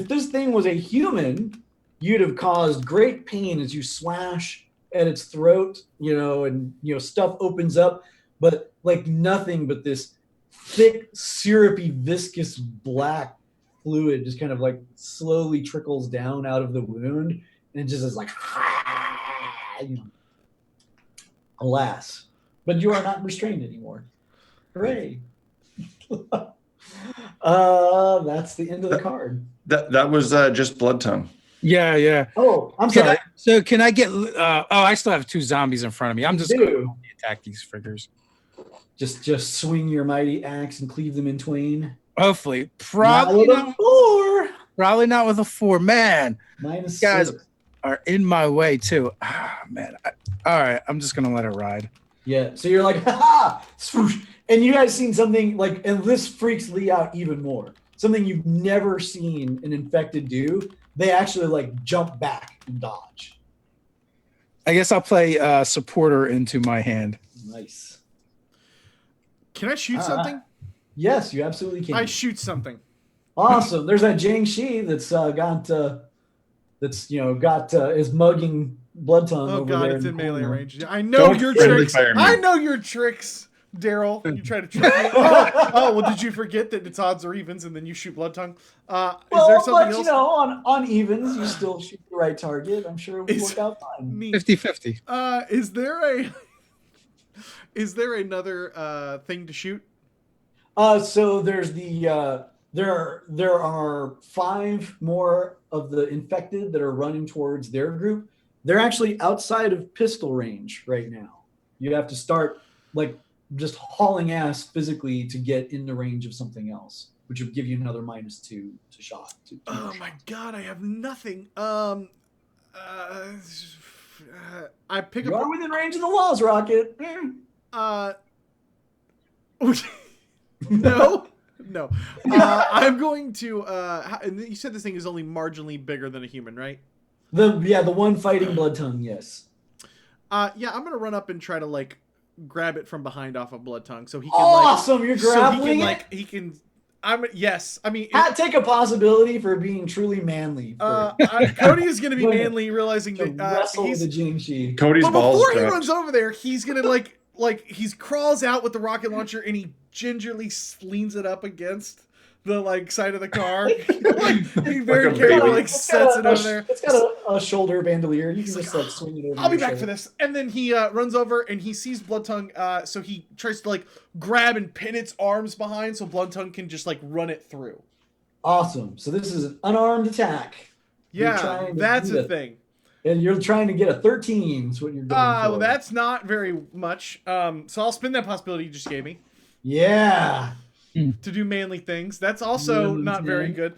this thing was a human, you'd have caused great pain as you slash at its throat, and stuff opens up, but like nothing but this thick, syrupy, viscous black fluid just kind of like slowly trickles down out of the wound, and it just is like, alas. But you are not restrained anymore. Hooray. That's the end of the card. That was just Blood Tongue. Yeah. Oh, I'm sorry. Can I get? I still have 2 zombies in front of me. I'm just going to attack these figures. Just swing your mighty axe and cleave them in twain. Hopefully, probably not with a 4. Probably not with a 4. Man, -6. guys are in my way too. Man. All right, I'm just gonna let it ride. Yeah. So you're like, ha! Swoosh. And you guys seen something like, and this freaks Lee out even more. Something you've never seen an infected do. They actually like jump back and dodge. I guess I'll play supporter into my hand. Nice. Can I shoot something? Yes, you absolutely can. I shoot something. Awesome. There's that Jiangxi that's is mugging Blood Tongue. Oh over god, there it's in the melee corner. range. I know your tricks. fire me. I know your tricks, Daryl. You try to trick me. Oh, well, did you forget that it's odds or evens and then you shoot Blood Tongue? Is there something else? On evens, you still shoot the right target. I'm sure it would work out fine. Me. 50-50. Is there another thing to shoot? So there's there are 5 more of the infected that are running towards their group. They're actually outside of pistol range right now. You have to start like just hauling ass physically to get in the range of something else, which would give you another -2 to shot. Oh my god, I have nothing. I pick You up. are within range of the walls, Rocket. No. I'm going to. And you said this thing is only marginally bigger than a human, right? The one fighting Blood Tongue, yes. Yeah, I'm gonna run up and try to like grab it from behind off of Blood Tongue, so he can Awesome, you're grappling he can. Yes, I mean. Take a possibility for being truly manly. Cody is gonna be Wait a manly, realizing to that wrestle he's. the Jinchi. Cody's But balls before he dropped. runs over there, he's gonna like he crawls out with the rocket launcher and he gingerly leans it up against the like side of the car. He very a carefully baby. like sets it over there. It's got a shoulder bandolier. You can He's just like, like swing it over. I'll be your back shoulder. for this. And then he runs over and he sees Blood Tongue. So he tries to like grab and pin its arms behind so Blood Tongue can just like run it through. Awesome. So this is an unarmed attack. You're Yeah, trying to that's do a it. thing. And you're trying to get a 13. Is what you're going for. Well, that's not very much. So I'll spin that possibility you just gave me Yeah. to do manly things. That's also Manly not very thing. good.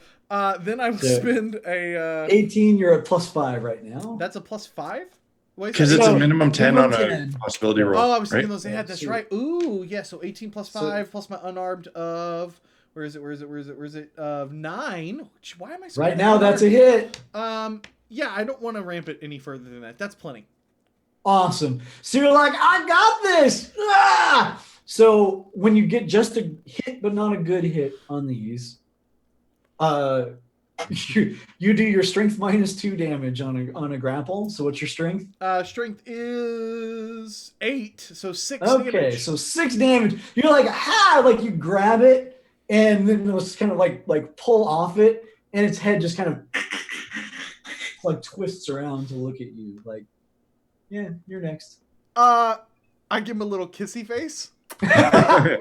Then I will So- spend a. 18. You're at +5 right now. That's a +5. Because it's a minimum 10 on minimum a 10. possibility roll. Oh, I was right? thinking those ahead. That's So- right. Ooh, yeah. So 18 plus So- 5 plus my unarmed of. Where is it? Of 9. Why am I so Right now, that's a hit. Yeah, I don't want to ramp it any further than that. That's plenty. Awesome. So you're like, I got this. Ah! So when you get just a hit, but not a good hit on these, you do your strength -2 damage on a grapple. So what's your strength? Strength is 8, so 6 Okay, damage. so 6 damage. You're like, like you grab it, and then it's kind of like pull off it, and its head just kind of like twists around to look at you. Like, yeah, you're next. I give him a little kissy face. That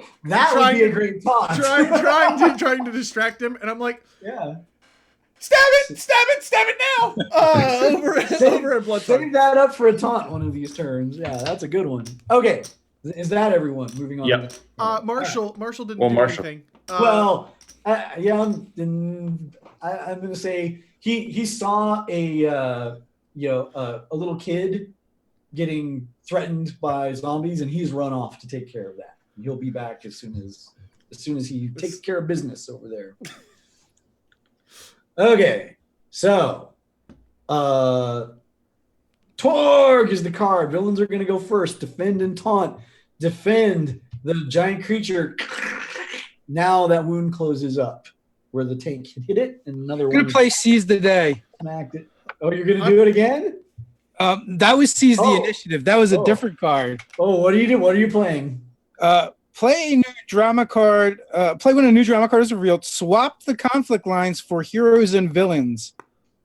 would be a great taunt. trying to distract him, and I'm like, Yeah. stab it now! Over at Blood Save Tongue. that up for a taunt one of these turns. Yeah, that's a good one. Okay, is that everyone? Moving on. Yep. Marshall didn't Well, do Marshall. anything. Yeah, I'm gonna say he saw a little kid getting threatened by zombies, and he's run off to take care of that. He'll be back as soon as he takes care of business over there. Okay, so Torg is the card. Villains are going to go first. Defend and taunt. Defend the giant creature. Now that wound closes up where the tank hit it, and another I'm one gonna play Seize the Day. smacked it. Oh, you're going to do it again? That was Seize the Oh. Initiative. That was a Oh. different card. Oh, what do you do? What are you playing? Play a new drama card. Play when a new drama card is revealed. Swap the conflict lines for heroes and villains,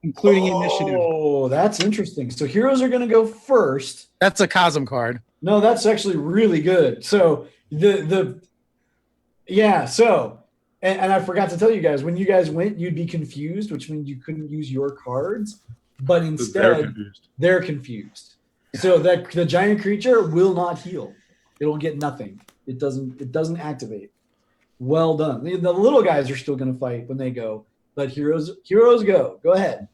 including initiative. Oh, that's interesting. So heroes are going to go first. That's a Cosm card. No, that's actually really good. So and I forgot to tell you guys, when you guys went, you'd be confused, which means you couldn't use your cards, but They're instead confused. they're confused. So that the giant creature will not heal. It'll get nothing. It doesn't activate. Well done. The little guys are still going to fight when they go, but heroes go. Go ahead.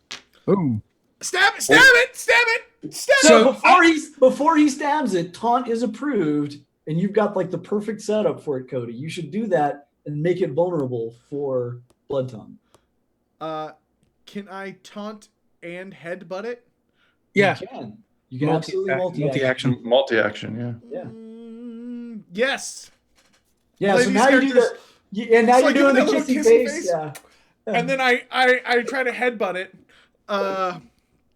Ooh. Stab it! So before he stabs it, taunt is approved, and you've got like the perfect setup for it, Cody. You should do that and make it vulnerable for Blood Tongue. Can I taunt and headbutt it? Yeah. You can absolutely multi-action. Multi-action. Yeah. Yes. Yeah. Play So these now you do characters. and now So I you're give doing it the that little kissy kissy face. face? Yeah. And then I try to headbutt it.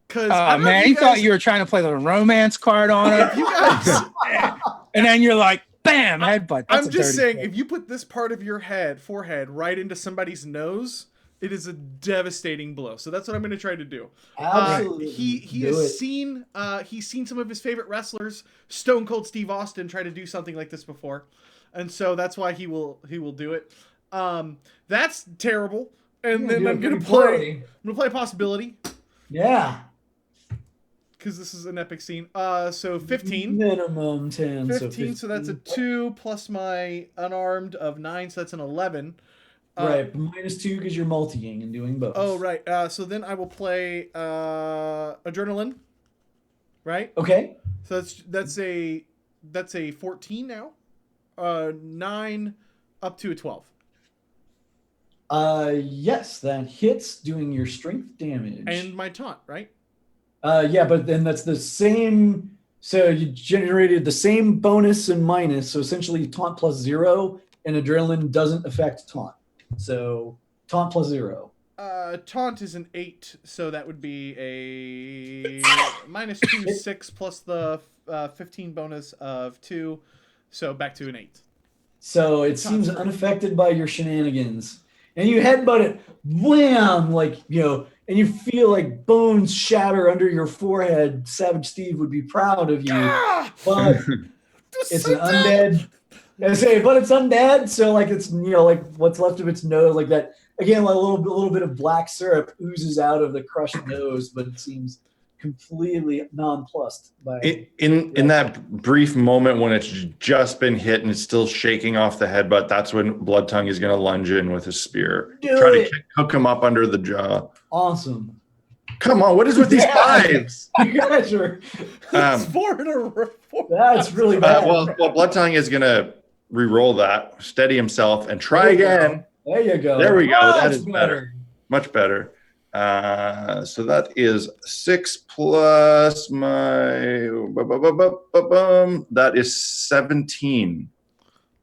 Cause Man, you thought you were trying to play the romance card on it, you guys. and then you're like, bam, headbutt. That's I'm a just dirty saying, play. if you put this part of your forehead, right into somebody's nose, it is a devastating blow. So that's what I'm going to try to do. Absolutely. He Do has it. seen some of his favorite wrestlers, Stone Cold Steve Austin, try to do something like this before, and so that's why he will do it. That's terrible. And then I'm gonna play possibility Yeah. because this is an epic scene. So 15. Minimum 10. 15, so that's a 2 plus my unarmed of 9, so that's an 11. Right, but -2 because you're multi-ing and doing both. Oh, right. So then I will play Adrenaline, right? Okay. So that's a 14 now. 9 up to a 12. Yes, that hits, doing your strength damage. And my taunt, right? Yeah, but then that's the same So you generated the same bonus and minus. So essentially taunt plus 0, and adrenaline doesn't affect taunt. So taunt plus 0. Taunt is an 8, so that would be a -2, 6 plus the 15 bonus of 2, so back to an 8. So it seems unaffected by your shenanigans. And you headbutt it, wham, like, and you feel like bones shatter under your forehead. Savage Steve would be proud of you. But it's an undead. But it's undead, so like it's like what's left of its nose, like that. Again, like a little bit of black syrup oozes out of the crushed nose, but it seems completely nonplussed by in that brief moment when it's just been hit and it's still shaking off the headbutt. That's when Blood Tongue is going to lunge in with his spear, try to hook him up under the jaw. Awesome. Come on, what is with these fives? You guys are. That's 4 in a row. That's really bad. Well, Blood Tongue is going to re-roll that, steady himself, and try again. There you go. There we go. Much that is better. Much better. So that is 6 plus my. That is 17.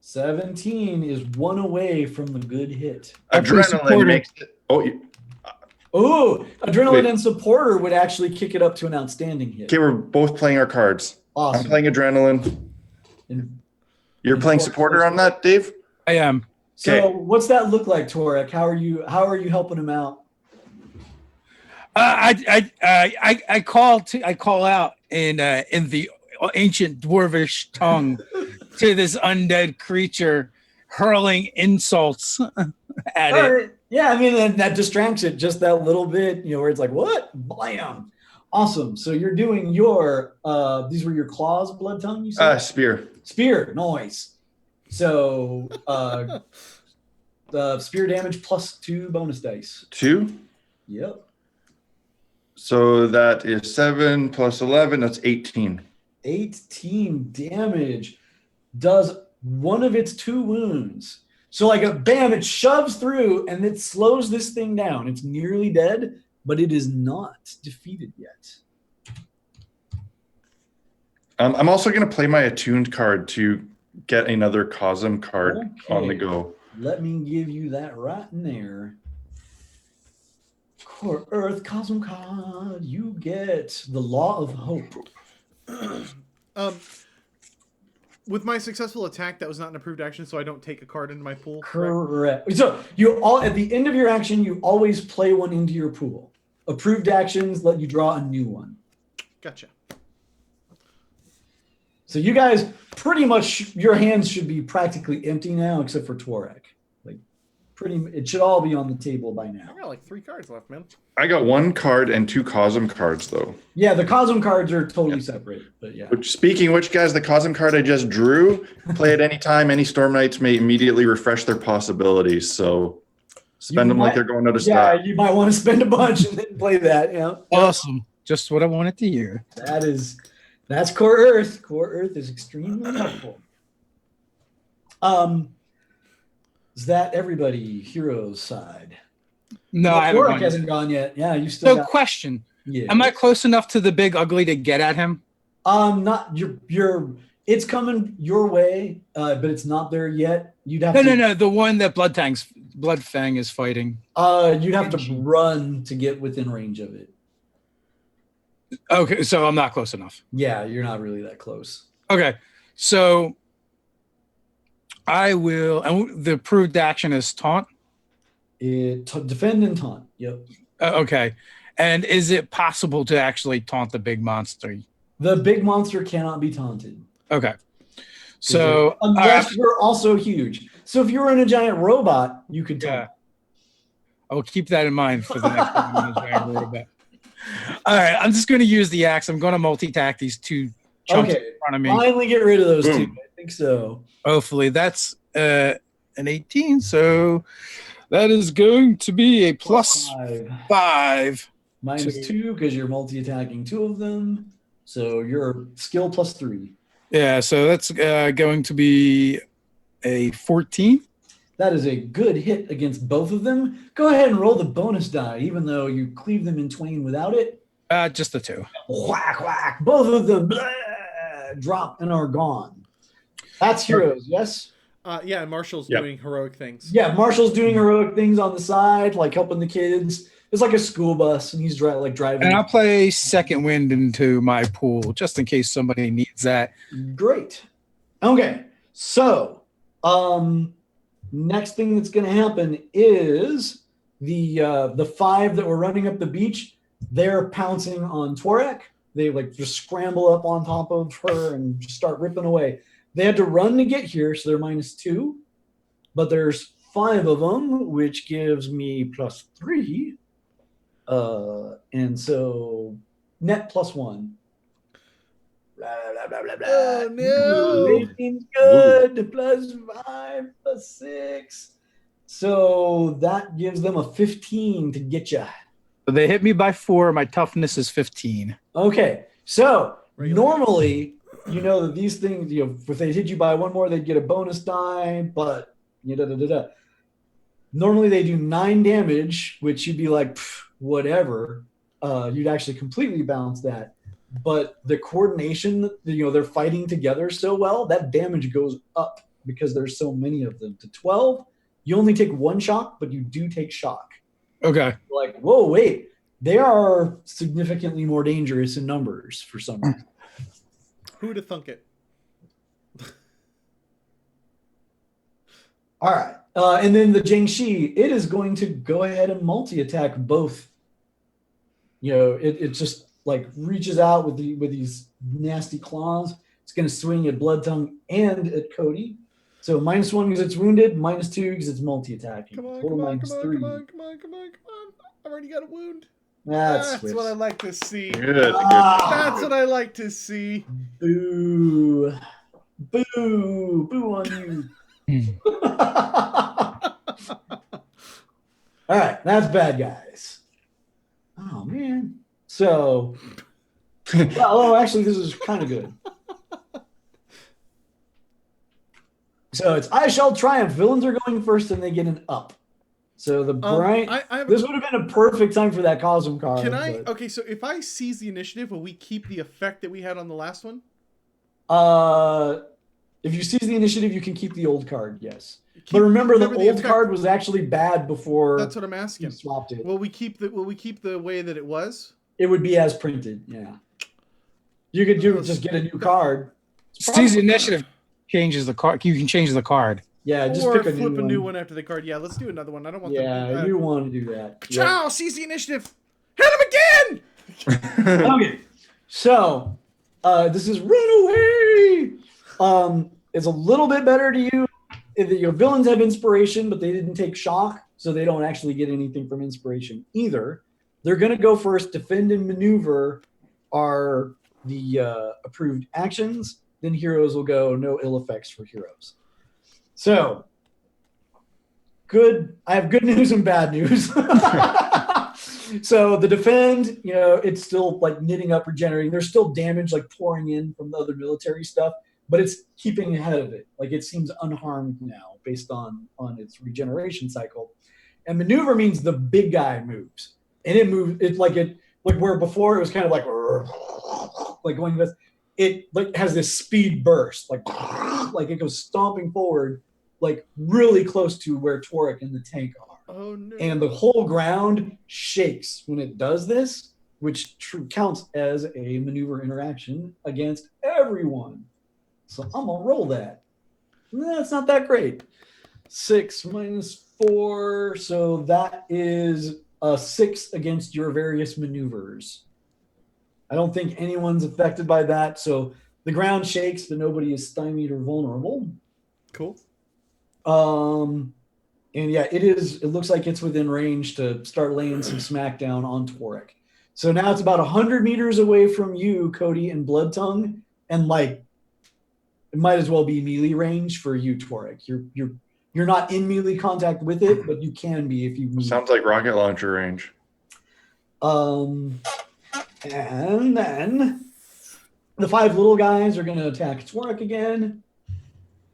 17 is 1 away from the good hit. Adrenaline makes it. Oh, adrenaline and supporter would actually kick it up to an outstanding hit. Okay, we're both playing our cards. Awesome. I'm playing adrenaline. You're playing supporter on that, Dave? I am. So what's that look like, Torg? How are you helping him out? I call out in the ancient dwarvish tongue to this undead creature, hurling insults at it. Yeah, I mean that distracts it just that little bit, where it's like, what? Blam. Awesome. So you're doing your these were your claws, Blood Tongue, you said? Spear, noise. So the spear damage plus 2 bonus dice. 2? Yep. So that is 7 plus 11. That's 18. 18 damage does one of its 2 wounds. So like a bam, it shoves through and it slows this thing down. It's nearly dead, but it is not defeated yet. I'm also going to play my attuned card to get another Cosm card on the go. Let me give you that right in there. Core Earth Cosm card. You get the Law of Hope. With my successful attack, that was not an approved action, so I don't take a card into my pool. Correct. So at the end of your action, you always play one into your pool. Approved actions let you draw a new one. Gotcha. So you guys pretty much, your hands should be practically empty now, except for Torg. It should all be on the table by now. I got like 3 cards left, man. I got 1 card and 2 Cosm cards, though. Yeah, the Cosm cards are totally separate, but yeah. Speaking of which, guys, the Cosm card I just drew, play at any time. Any Storm Knights may immediately refresh their possibilities, so spend them like they're going out of stock. Yeah, you might want to spend a bunch and then play that. Yeah. Awesome. Just what I wanted to hear. That's Core Earth. Core Earth is extremely helpful. Is that everybody? Heroes side? No, I Torg hasn't gone yet. Yeah, you still. So, question: Yeah. Am I close enough to the big ugly to get at him? Not you're. It's coming your way, but it's not there yet. You'd have No. The one that Blood Fang is fighting. You'd have to run to get within range of it. Okay, so I'm not close enough. Yeah, you're not really that close. Okay, so I will. And the approved action is taunt. Defend and taunt. Yep. Okay, and is it possible to actually taunt the big monster? The big monster cannot be taunted. Okay, so unless you're also huge. So if you were in a giant robot, you could taunt. Yeah. I will keep that in mind for the next time I'm in a giant robot. All right, I'm just going to use the axe. I'm going to multi-tack these 2 chunks in front of me. Finally get rid of those 2. I think so. Hopefully that's an 18. So that is going to be a plus 5. Minus 2 because you're multi-attacking 2 of them. So you're skill plus 3. Yeah, so that's going to be a 14. That is a good hit against both of them. Go ahead and roll the bonus die, even though you cleave them in twain without it. Just the 2. Whack, whack. Both of them. Blah. drop and are gone. That's heroes, yes? Yeah, and Marshall's Yep. doing heroic things. Yeah, Marshall's doing heroic things on the side, like helping the kids. It's like a school bus, and he's driving. And I'll play second wind into my pool just in case somebody needs that. Great. Okay, so next thing that's going to happen is the 5 that were running up the beach. They're pouncing on Torek. They like just scramble up on top of her and just start ripping away. They had to run to get here, so they're -2. But there's 5 of them, which gives me +3. And so net +1. Blah, blah, blah, blah, blah. Oh, no. Rating's good. +5, +6. So that gives them a 15 to get you. So they hit me by 4. My toughness is 15. Okay, so Regular. normally, you know that these things, you know, if they hit you by 1 more, they'd get a bonus die, but normally they do 9 damage, which you'd be like, whatever. You'd actually completely bounce that. But the coordination, you know, they're fighting together so well, that damage goes up because there's so many of them. To 12, you only take 1 shock, but you do take shock. Okay. Like, whoa, wait, they are significantly more dangerous in numbers for some reason. Who would have thunk it? All right. And then the Jiangxi, it is going to go ahead and multi-attack both. You know, it just like reaches out with these nasty claws. It's going to swing at Bloodtongue and at Cody. So -1 because it's wounded, -2 because it's multi-attacking. Come on, Total come on, come on, -3. come on, come on, come on, come on. I've already got a wound. That's what I like to see. Good. That's what I like to see. Boo. Boo. Boo on you. All right, that's bad guys. Oh, man. So, well, actually, this is kind of good. So it's I shall triumph. Villains are going first and they get an up. So the bright. This would have been a perfect time for that Cosm card. Can I? Okay, so if I seize the initiative, will we keep the effect that we had on the last one? If you seize the initiative, you can keep the old card. Yes, but remember the old effect. card was actually bad before. That's what I'm asking. You swapped it. Will we keep the way that it was? It would be as printed. Yeah. You could just get a new card. Seize the initiative changes the card. You can change the card. Yeah, just or pick a flip new a new one after the card. Yeah, let's do another one. I don't want. Yeah, you want to do that. Ciao! Seize the initiative. Hit him again. Okay, so this is Run Away. It's a little bit better to you. Your villains have inspiration, but they didn't take shock, so they don't actually get anything from inspiration either. They're going to go first. Defend and maneuver are the approved actions. Then heroes will go no ill effects for heroes. So, good. I have good news and bad news. So the defend, you know, it's still like knitting up, regenerating. There's still damage like pouring in from the other military stuff, but it's keeping ahead of it. Like it seems unharmed now based on its regeneration cycle. And maneuver means the big guy moves, and it moves. It's like where before it was kind of like going this. It like has this speed burst, like it goes stomping forward, like really close to where Torg and the tank are. Oh no! And the whole ground shakes when it does this, which counts as a maneuver interaction against everyone. So I'm gonna roll that. That's not that great. 6 - 4, so that is a 6 against your various maneuvers. I don't think anyone's affected by that. So the ground shakes, but nobody is stymied or vulnerable. Cool. And yeah, it looks like it's within range to start laying some smackdown on Torg. So now it's about 100 meters away from you, Cody and Bloodtongue, and like it might as well be melee range for you, Torg. You're not in melee contact with it, but you can be if you need. Sounds like rocket launcher range. And then the 5 little guys are going to attack Torg again.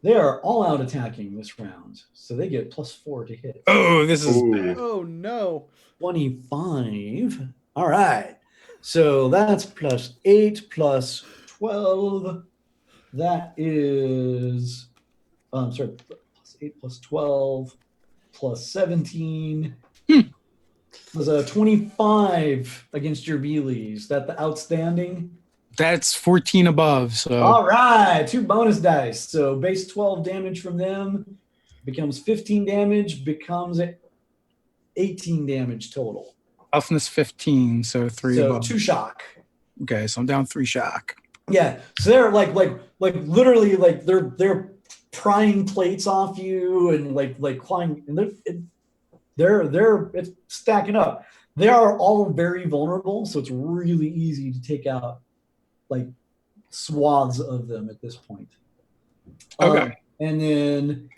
They are all out attacking this round, so they get +4 to hit. Oh, this is Ooh. Oh no! 25. All right, so that's +8 + 12. That is, sorry, plus 8 plus 12 plus 17 was a 25 against your Beelies. Is that the outstanding? That's 14 above. So All right, 2 bonus dice. So base 12 damage from them becomes 15 damage, becomes 18 damage total. toughness 15, so 3 So above. 2 shock. Okay, so I'm down 3 shock. Yeah, so they're like literally like they're prying plates off you and like clawing, and they're it's stacking up. They are all very vulnerable, so it's really easy to take out like swaths of them at this point. Okay. And then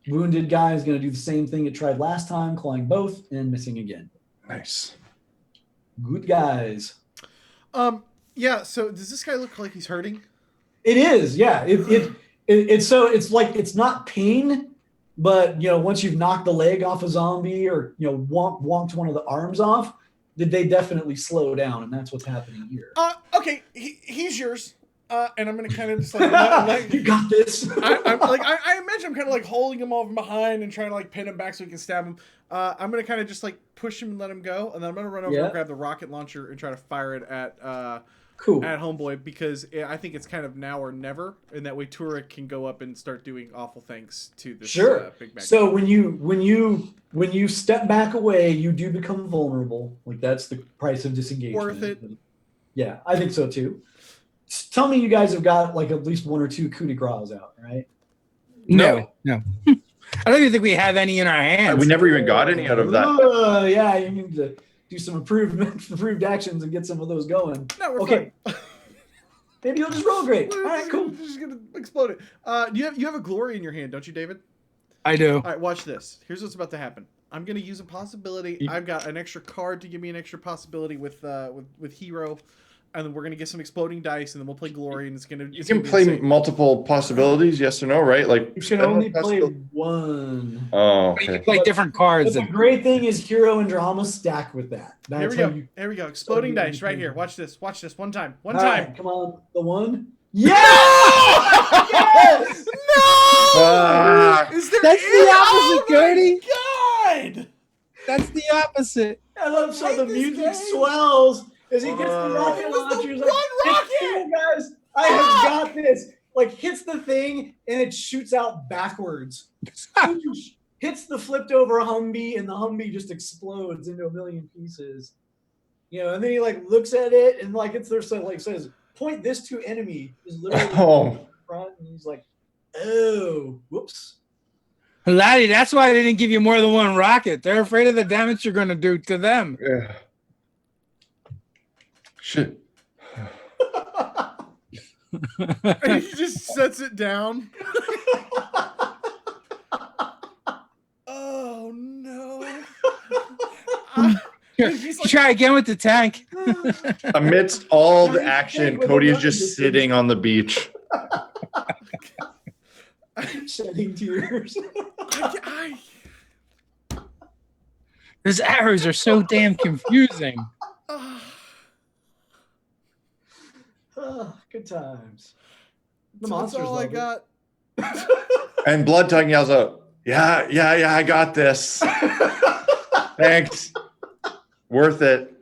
wounded guy is going to do the same thing it tried last time, clawing both and missing again. Nice. Good guys. Yeah, so does this guy look like he's hurting? It is, yeah. It's like it's not pain, but once you've knocked the leg off a zombie or wonked one of the arms off, they definitely slow down, and that's what's happening here. Okay, he's yours. And I'm gonna kind of just like you got this. I imagine I'm kind of like holding him over behind and trying to like pin him back so we can stab him. I'm gonna kind of just like push him and let him go, and then I'm gonna run over and grab the rocket launcher and try to fire it at Homeboy, because I think it's kind of now or never, and that way Torg can go up and start doing awful things to this big Mac. So when you step back away, you do become vulnerable. Like that's the price of disengagement. Worth it. Yeah, I think so too. Tell me you guys have got like at least 1 or 2 coup de grace out, right? No. I don't even think we have any in our hands. We never even got any out of that. Yeah, you need to do some improved actions and get some of those going. No, we're okay. fine. Maybe you'll just roll great. All right, cool. We're just gonna explode it. You have a glory in your hand, don't you, David? I do. All right, watch this. Here's what's about to happen. I'm gonna use a possibility. I've got an extra card to give me an extra possibility with hero, and then we're gonna get some exploding dice, and then we'll play glory, and it's gonna. You can play multiple possibilities, yes or no, right? Like you can only play one. Oh, You okay. can play different cards. But the great thing is hero and drama stack with that. Here we go. Here we go. Exploding dice right here. Watch this. Watch this. One time. One All time. right, come on, the one. Yeah! Yes! No! Is there That's the opposite, Cody. God! That's the opposite. I love how hate the this music game. swells as he gets the rocket It was the launcher. He's one like, rocket! "Hey, guys, I have got this." Like hits the thing and it shoots out backwards. Hits the flipped over Humvee and the Humvee just explodes into a million pieces. And then he like looks at it and like it's there, so like says, "Point this to enemy." Is literally in front, and he's like, "Oh, whoops." Laddie, that's why they didn't give you more than one rocket. They're afraid of the damage you're going to do to them. Yeah. Shit. And he just sets it down. Oh no. He's like, Try again with the tank. Amidst all the action, Cody is just sitting on the beach. Shedding tears. Those arrows are so damn confusing. Good times. The So that's monsters all I love it. got. And Blood Tongue yells out, yeah, I got this. Thanks. Worth it.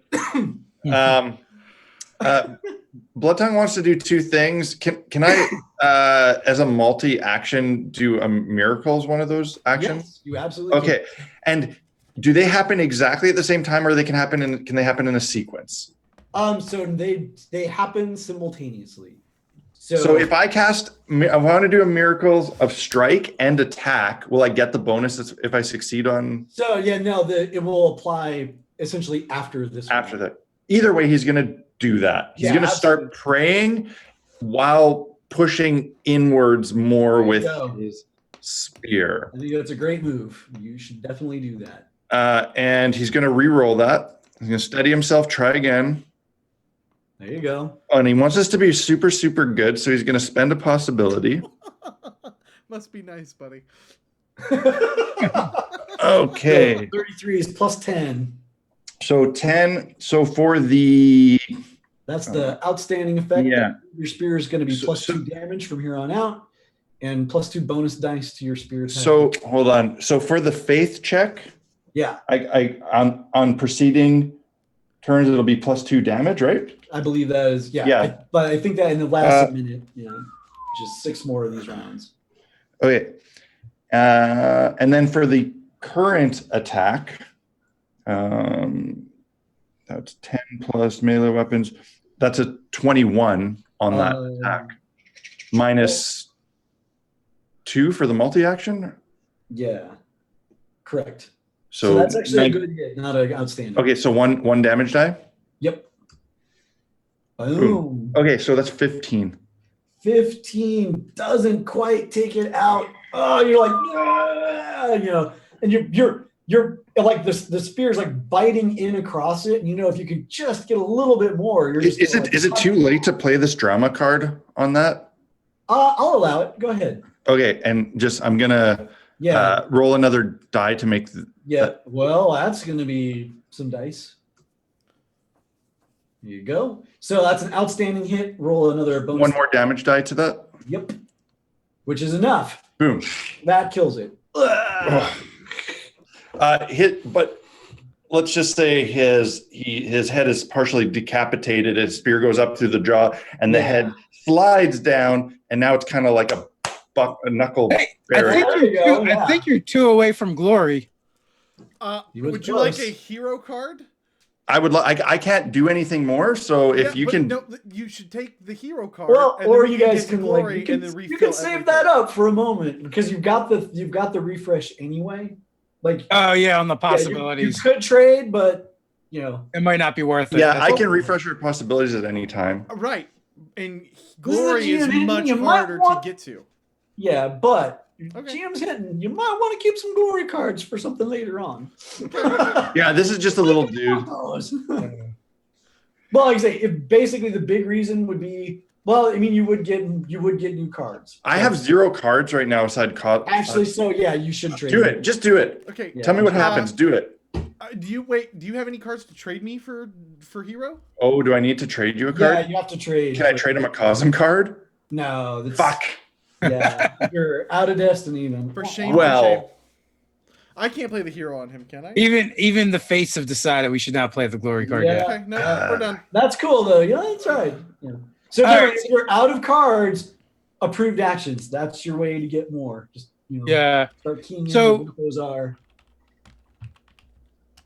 Blood Tongue wants to do 2 things. Can I, as a multi-action, do a miracle as one of those actions? Yes, you absolutely Okay. And do they happen exactly at the same time, or can they happen in a sequence? So they happen simultaneously. So if I want to do a miracle of strike and attack, will I get the bonus if I succeed on? So yeah, no, it will apply essentially after this. After that. Either way, he's going to do that. He's going to start praying while pushing inwards more with his spear. I think that's a great move. You should definitely do that. And he's going to re-roll that. He's going to steady himself, try again. There you go. And he wants us to be super, super good, so he's going to spend a possibility. Must be nice, buddy. Okay. So 33 is plus 10. So 10. So for the That's the outstanding effect. Yeah. Your spear is going to be So- plus 2 damage from here on out, and plus 2 bonus dice to your spear attack. So hold on. So for the faith check, yeah, I on preceding turns it'll be plus 2 damage, right? I believe that is Yeah. but I think that in the last minute, which is 6 more of these rounds. Okay. And then for the current attack, that's 10 plus melee weapons. That's a 21 on that attack. Minus 2 for the multi-action. Yeah, correct. So, So that's actually a good hit, not an outstanding. Okay, so one damage die. Yep. Boom. Okay, so that's 15. 15 doesn't quite take it out. Oh, you're like, and you're like the spear's like biting in across it. And if you could just get a little bit more, you're just Is it too late to play this drama card on that? I'll allow it. Go ahead. Okay, and I'm gonna roll another die to make. Well, that's gonna be some dice. Here you go. So that's an outstanding hit. Roll another bonus. One more damage die to that. Yep. Which is enough. Boom. That kills it. Hit, but let's just say his head is partially decapitated. His spear goes up through the jaw, and the head slides down, and now it's kind of like a knuckle. Hey, berry. I think you're 2 away from glory. Would you like a hero card? I would like. I can't do anything more. So if you can, no, you should take the hero card. Well, and or then you can guys get the can glory like and then refill you can save everything. that up for a moment because you've got the refresh anyway. Like Oh yeah, on the you possibilities. could trade, but it might not be worth it. yeah, That's- I can refresh your possibilities at any time. Right, and This is glory is GM, much you might harder want- to get to. yeah, but Okay. GM's hitting. You might want to keep some glory cards for something later on. Yeah, this is just a little dude. Well, like I say, if basically the big reason would be, well, I mean, you would get new cards. I have 0 cards right now aside. Actually, so yeah, you should trade. Do it. Just do it. Okay, Yeah. Tell me what happens. Do it. do you have any cards to trade me for hero? Oh, do I need to trade you a Yeah, card? you have to trade. Can I trade him a Cosm card? No, that's, Fuck. Yeah, you're out of destiny then. For shame. Well- for shame. I can't play the hero on him, can I? Even the fates have decided we should not play the glory card Yeah. yet. Okay, no, we're done. That's cool though. Yeah, that's right. Yeah. So All Darren, right. if you're out of cards, approved actions. That's your way to get more. Just Yeah. start keying So- in what those are.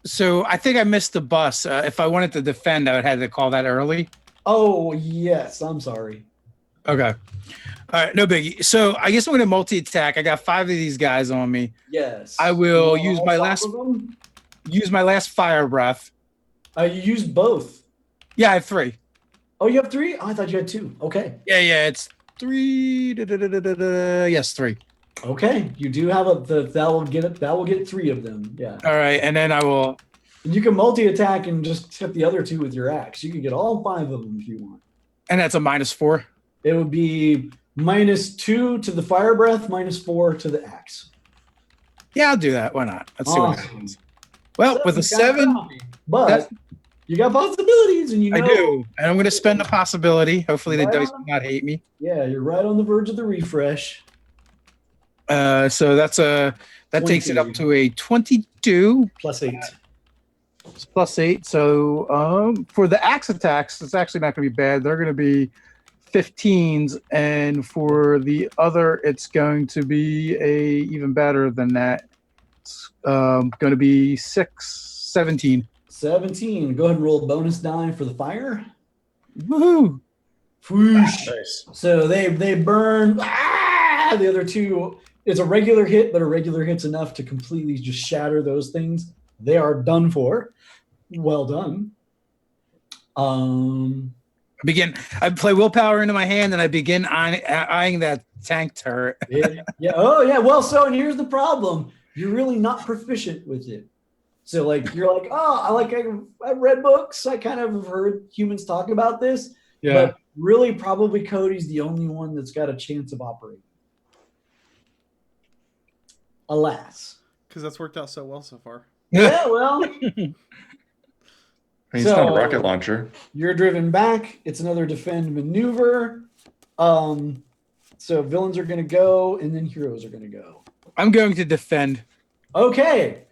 So I think I missed the bus. If I wanted to defend, I would have to call that early. Oh yes, I'm sorry. Okay. All right, no biggie. So I guess I'm going to multi-attack. I got 5 of these guys on me. Yes. I will You use want my all last 5 of them? use my last fire breath. You used both. Yeah, I have 3. Oh, you have 3? Oh, I thought you had 2. Okay. Yeah, it's 3. Yes, 3. Okay. You do have that will get 3 of them. Yeah. All right, and then I will. And you can multi-attack and just hit the other 2 with your axe. You can get all 5 of them if you want. And that's a -4. It would be -2 to the fire breath, -4 to the axe. Yeah, I'll do that. Why not? Let's see what Awesome. happens. Well, with a Seven's kinda 7, crappy, but that's- you got possibilities, and I do, and I'm going to spend a possibility. Hopefully, the Right dice on. will not hate me. Yeah, you're right on the verge of the refresh. So that takes it up 22. to a 22 +8. +8. So for the axe attacks, it's actually not going to be bad. They're going to be 15s, and for the other, it's going to be even better than that. It's going to be 17. 17. Go ahead and roll a bonus die for the fire. Woohoo! Whoosh. Nice. So they burn. The other 2, it's a regular hit, but a regular hit's enough to completely just shatter those things. They are done for. Well done. I play willpower into my hand, and I begin eyeing that tank turret. Yeah. Oh, yeah. Well, and here's the problem. You're really not proficient with it. So, like, you're like, oh, I've read books. I kind of have heard humans talk about this. Yeah. But really, probably Cody's the only one that's got a chance of operating. Alas. Because that's worked out so well so far. Yeah, well. It's not a rocket launcher. You're driven back. It's another defend maneuver. So villains are going to go, and then heroes are going to go. I'm going to defend. Okay.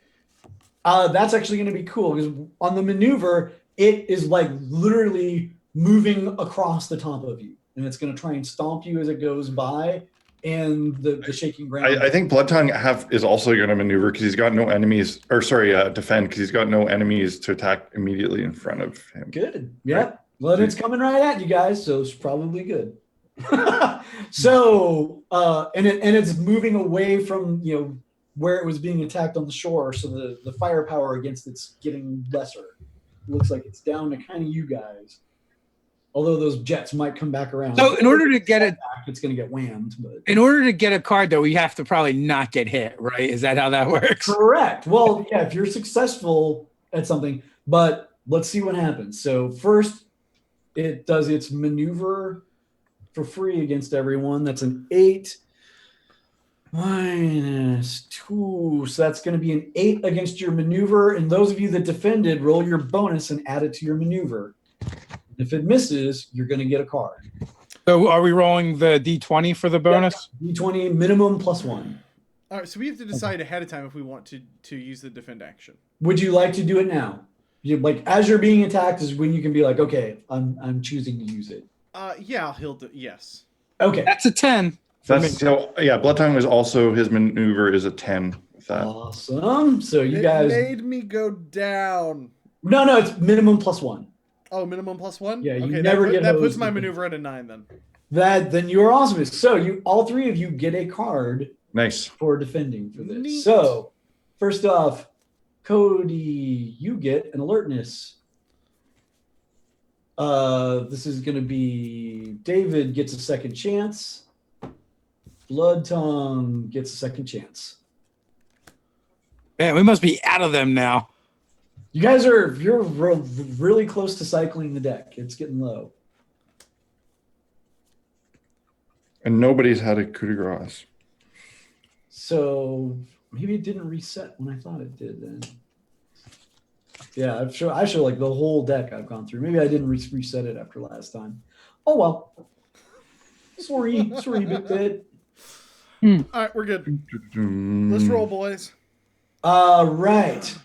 That's actually going to be cool because on the maneuver, it is like literally moving across the top of you, and it's going to try and stomp you as it goes by. And the shaking ground. I think Blood Tongue is also going to maneuver because he's got no enemies, or sorry, defend because he's got no enemies to attack immediately in front of him. Good. Yeah. Right. Well, it's coming right at you guys, so it's probably good. So, and it's moving away from where it was being attacked on the shore, so the firepower against it's getting lesser. It looks like it's down to kind of you guys. Although those jets might come back around. So in order to get it, it's going to get whammed. But in order to get a card, though, we have to probably not get hit, right? Is that how that works? Correct. Well, yeah, if you're successful at something, but let's see what happens. So first, it does its maneuver for free against everyone. That's an 8 minus 2. So that's going to be an 8 against your maneuver. And those of you that defended, roll your bonus and add it to your maneuver. If it misses, you're going to get a card. So are we rolling the D20 for the bonus? Yeah, D20 minimum +1. All right, so we have to decide ahead of time if we want to use the defend action. Would you like to do it now? As you're being attacked is when you can be like, okay, I'm choosing to use it. Yeah, he'll do. Yes. Okay. That's a 10. So yeah, Blood Tongue is also his maneuver is a 10 with that. Awesome. So you guys made me go down. No, it's minimum +1. Oh, minimum +1? Yeah, you okay, never get that puts hosed my with maneuver at a 9 then. Then you're awesome. So all three of you get a card Nice. for defending for this. Neat. So first off, Cody, you get an alertness. This is going to be David gets a second chance. Blood Tongue gets a second chance. Man, we must be out of them now. You guys you're really close to cycling the deck. It's getting low. And nobody's had a coup de grace. So maybe it didn't reset when I thought it did then. Yeah, I show like the whole deck I've gone through. Maybe I didn't reset it after last time. Oh well. Sorry, big bit. All right, we're good. Let's roll, boys. Right.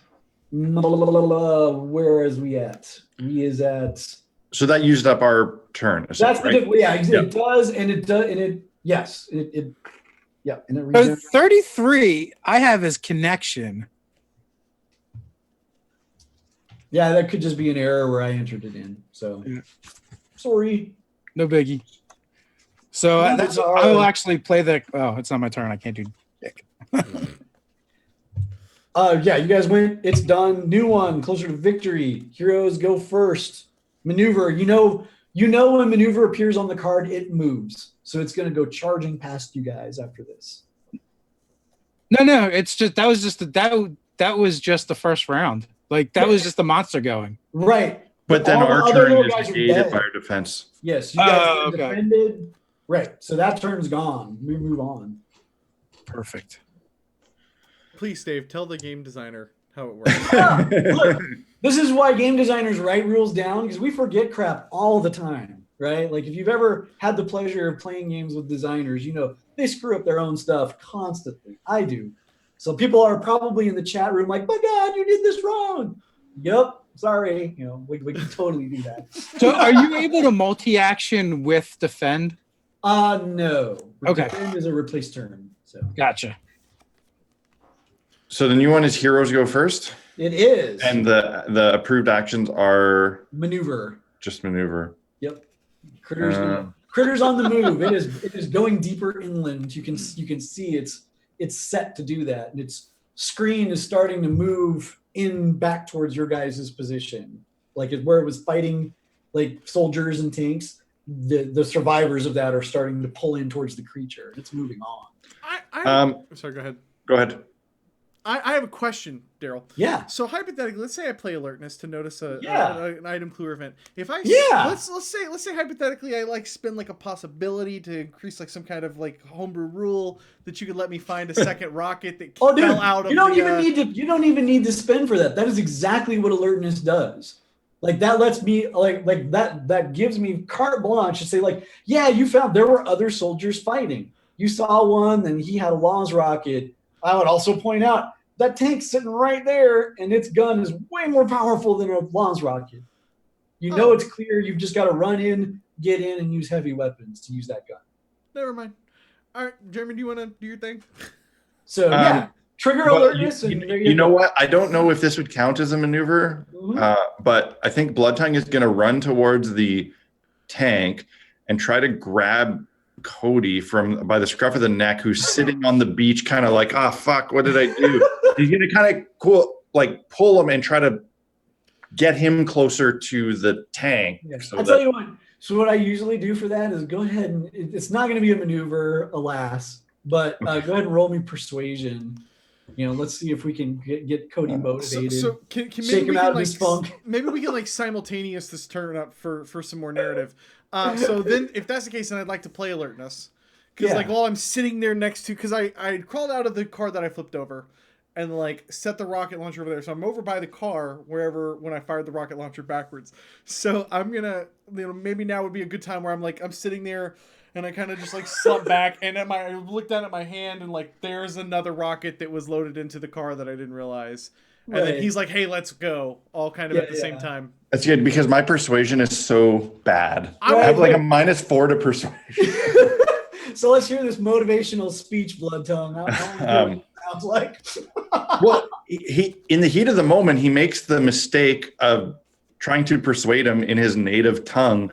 Where is we at? We is at. So that used up our turn. That's right? it does, and it does, and it yes, it yeah, and it. So 33, I have as connection. Yeah, that could just be an error where I entered it in. So sorry. No biggie. So I will actually play the. Oh, it's not my turn. I can't do dick. Yeah, you guys went. It's done. New one, closer to victory. Heroes go first. Maneuver. You know when maneuver appears on the card, it moves. So it's going to go charging past you guys after this. No. It's just that was just the first round. Like that was just the monster going. Right. But then all the our other turn little is guys are negated dead. by our defense. Yes, you guys okay. defended. Right. So that turn's gone. We move on. Perfect. Please, Dave, tell the game designer how it works. Look, this is why game designers write rules down, because we forget crap all the time, right? Like if you've ever had the pleasure of playing games with designers, they screw up their own stuff constantly. I do. So people are probably in the chat room like, my God, you did this wrong. Yep. Sorry. We can totally do that. So are you able to multi-action with defend? No. Okay. Defend is a replace turn. So Gotcha. So the new one is heroes go first, it is. and the approved actions are Maneuver. just maneuver. Yep. Critters on the move. It is going deeper inland. You can see it's set to do that, and its screen is starting to move in back towards your guys' position, like where it was fighting like soldiers and tanks. The survivors of that are starting to pull in towards the creature. It's moving on. Sorry, go ahead. Go ahead. I have a question, Daryl. Yeah. So hypothetically, let's say I play alertness to notice an item clue or event. If I let's say hypothetically I spin like a possibility to increase like some kind of like homebrew rule that you could let me find a second rocket that fell out of you don't even need to spin for that. That is exactly what alertness does. Like that lets me like that gives me carte blanche to say like, yeah, you found there were other soldiers fighting. You saw one, and he had a Laws rocket. I would also point out that tank's sitting right there, and its gun is way more powerful than a Laws rocket. You know it's clear. You've just got to run in, get in, and use heavy weapons to use that gun. Never mind. All right, Jeremy, do you want to do your thing? So yeah, trigger alertness. You know what? I don't know if this would count as a maneuver, but I think Blood Tongue is going to run towards the tank and try to grab Cody by the scruff of the neck, who's sitting on the beach, kind of like, fuck, what did I do? He's going to kind of pull him and try to get him closer to the tank. Yeah. I'll tell you what. So what I usually do for that is go ahead and it's not going to be a maneuver, alas, but go ahead and roll me persuasion. Let's see if we can get Cody motivated. So can shake him out of his funk. Maybe we can simultaneous this turn up for some more narrative. So then, if that's the case, then I'd like to play alertness, because while I'm sitting there next to, because I crawled out of the car that I flipped over, and set the rocket launcher over there. So I'm over by the car when I fired the rocket launcher backwards. So I'm gonna, maybe now would be a good time where I'm sitting there. And I kind of just slumped back, and I looked down at my hand, and there's another rocket that was loaded into the car that I didn't realize. And then he's like, "Hey, let's go!" All kind of at the same time. That's good because my persuasion is so bad. I have a -4 to persuasion. So let's hear this motivational speech, Blood Tongue. Sounds like. Well, he in the heat of the moment, he makes the mistake of trying to persuade him in his native tongue.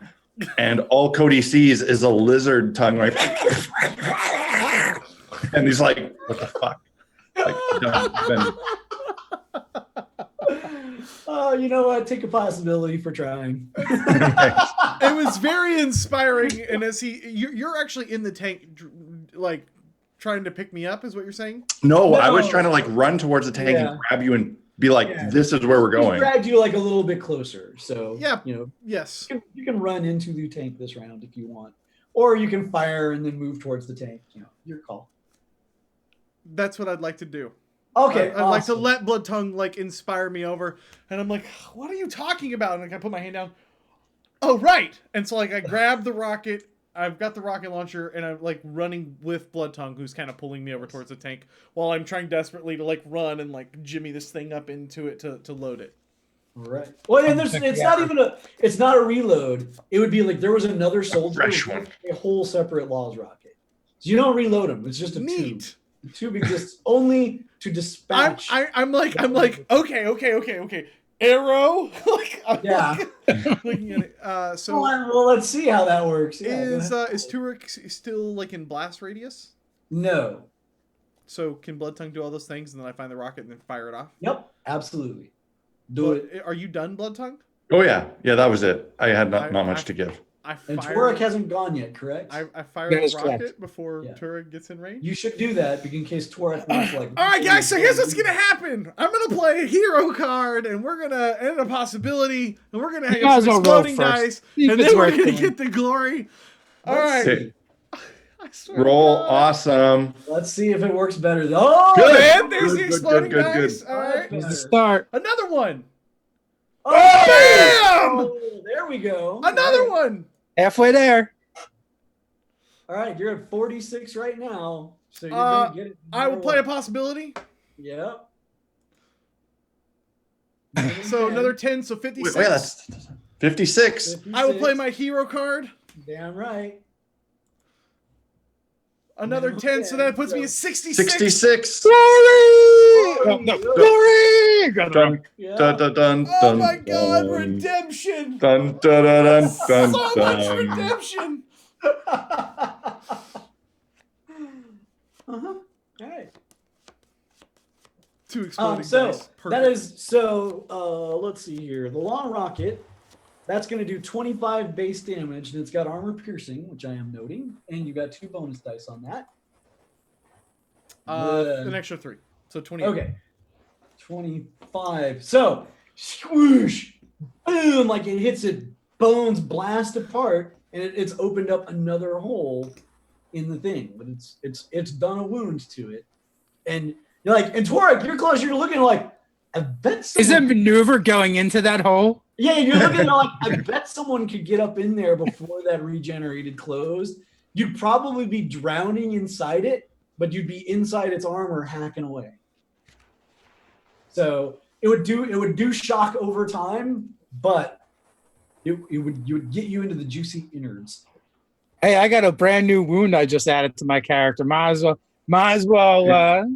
And all Cody sees is a lizard tongue, and he's like, "What the fuck?" Oh, you know what? Take a possibility for trying. It was very inspiring, and as you're actually in the tank, trying to pick me up, is what you're saying? No, I was trying to run towards the tank and grab you and be like, "This is where we're going." He dragged you a little bit closer, so yes, you can run into the tank this round if you want, or you can fire and then move towards the tank. Your call. That's what I'd like to do. Okay, I'd like to let Blood Tongue inspire me over, and I'm like, "What are you talking about?" And I put my hand down. Oh right, and so I grab the rocket. I've got the rocket launcher, and I'm running with Blood Tongue, who's kind of pulling me over towards the tank, while I'm trying desperately to run and jimmy this thing up into it to load it. Right. Well, and it's not a reload. It would be there was another soldier with a whole separate Laws rocket. So you don't reload them. It's just a tube. The tube exists only to dispatch. I'm like, okay. Arrow, looking at it. So well, let's see how that works. Is Torg still in blast radius? No. So can Blood Tongue do all those things, and then I find the rocket and then fire it off? Yep, absolutely. Do it. Are you done, Blood Tongue? Oh yeah, that was it. I had not much to give. And Torg hasn't gone yet, correct? I fired a rocket before Torg gets in range. You should do that in case Torg wants all right, guys. So here's what's gonna happen. I'm gonna play a hero card, and we're gonna end a possibility, and we're gonna have some exploding dice, and then we're gonna get the glory. All right. Okay. Roll awesome. Let's see if it works better. Oh, good. Man, there's the exploding dice. All right. There's the start. Another one. Oh, bam! Oh, there we go. Another one. Halfway there. All right, you're at 46 right now. So you're gonna get it. I will play a possibility. Yep. So another 10, so 56. Wait, that's 56. I will play my hero card. Damn right. Another 10, so that puts me at 66. 66. Glory! Glory! Dun, dun, dun, dun, Oh my dun, God, dun. redemption! Dun, dun, dun, dun, dun, So much dun. redemption! All right. Two exploding So dice. that is let's see here. The long rocket, that's going to do 25 base damage, and it's got armor piercing, which I am noting, and you got 2 bonus dice on that. An extra 3, so 20. Okay, 25. So swoosh, boom! It hits it, bones blast apart, and it's opened up another hole in the thing, but it's done a wound to it, and you're and Torg, you're close. You're looking I bet Is that maneuver going into that hole? Yeah, you're looking at it like, I bet someone could get up in there before that regenerated closed. You'd probably be drowning inside it, but you'd be inside its armor hacking away. So it would do shock over time, but it would get you into the juicy innards. Hey, I got a brand new wound I just added to my character. Might as well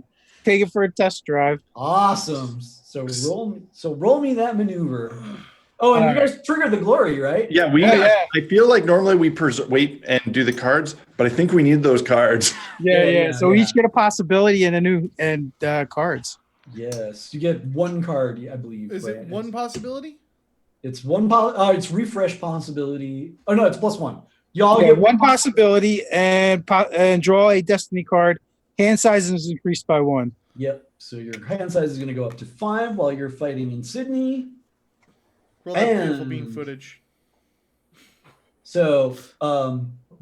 take it for a test drive. Awesome. So roll me that maneuver. Oh, and you guys triggered the glory, right? Yeah, I feel like normally we wait and do the cards, but I think we need those cards. Yeah. So we each get a possibility and cards. Yes, you get one card, I believe. Is it one possibility? It's one. It's refresh possibility. Oh no, it's +1. Y'all get get one possibility and draw a destiny card. Hand size is increased by 1. Yep. So your hand size is going to go up to 5 while you're fighting in Sydney. Roll that beautiful bean footage. So,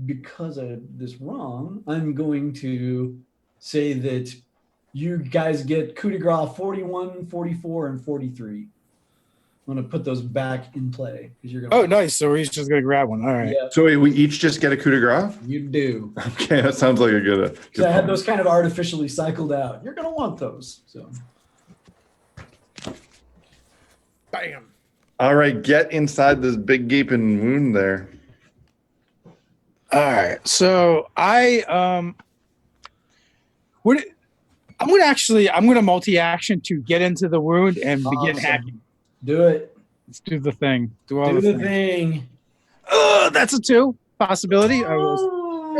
because I did this wrong, I'm going to say that you guys get coup de grace 41, 44, and 43. I'm going to put those back in play because you're going. Oh, nice. So we're just going to grab one. All right. Yeah, So we each just get a coup de grace? you do. Okay, that sounds like a good. So I had those kind of artificially cycled out. You're going to want those. So. Bam. All right, get inside this big gaping wound there. All right. So I'm going to multi-action to get into the wound and begin hacking. Do it. Let's do the thing. Do the thing. Oh, that's a 2 possibility. Oh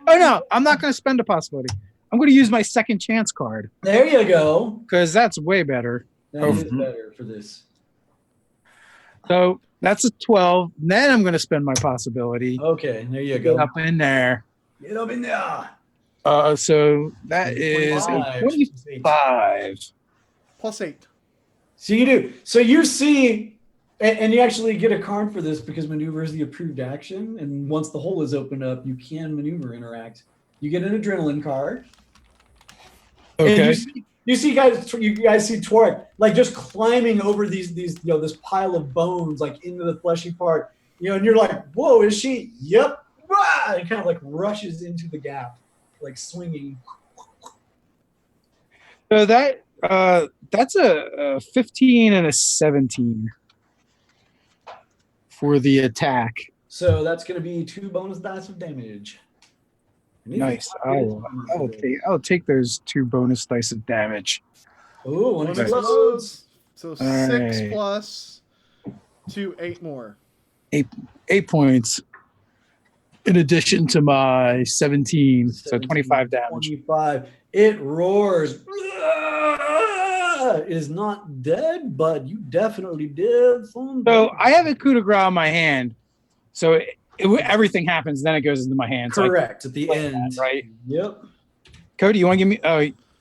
no, I'm not going to spend a possibility. I'm going to use my second chance card. There you go. Because that's way better. That is better for this. So that's a 12. Then I'm going to spend my possibility. Okay, there you go. Get up in there. Get up in there. So that is 25. +8. So you do. So you see, and you actually get a card for this because maneuver is the approved action. And once the hole is opened up, you can maneuver interact. You get an adrenaline card. Okay. And you see guys see Torg like just climbing over these this pile of bones like into the fleshy part. And you're like, whoa, is she? Yep. And kind of like rushes into the gap, like swinging. So that's a 15 and a 17 for the attack. So that's going to be 2 bonus dice of damage. Nice. I'll take those 2 bonus dice of damage. Oh, one explodes. So 6 right. plus 2, 8 more. 8 points. In addition to my 17, so 25 damage. 25. It roars. Is not dead, but you definitely did. So I have a coup de grace in my hand. So everything happens, then it goes into my hand. Correct. So at the end. that, right? Yep. Cody, you want to give me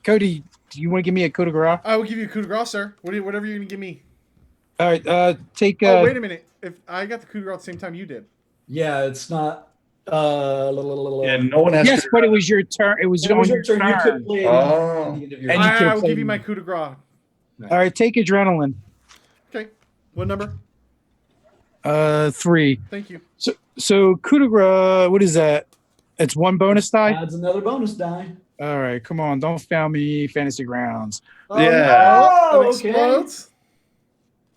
Cody, do you want to give me a coup de grace? I will give you a coup de grace, sir. Whatever you're going to give me. All right, take wait a minute. If I got the coup de grace at the same time you did. Yeah, it's not Yeah, no one has. Yes, but it was your turn. It was your turn. You could play Oh. at the end of your And you I will play give you my coup de grace. All right, take adrenaline. Okay. What number? 3. Thank you. So coup de grace, what is that? It's 1 bonus die? Adds another bonus die. All right, come on. Don't fail me, Fantasy Grounds. Oh, Yeah. no, It explodes.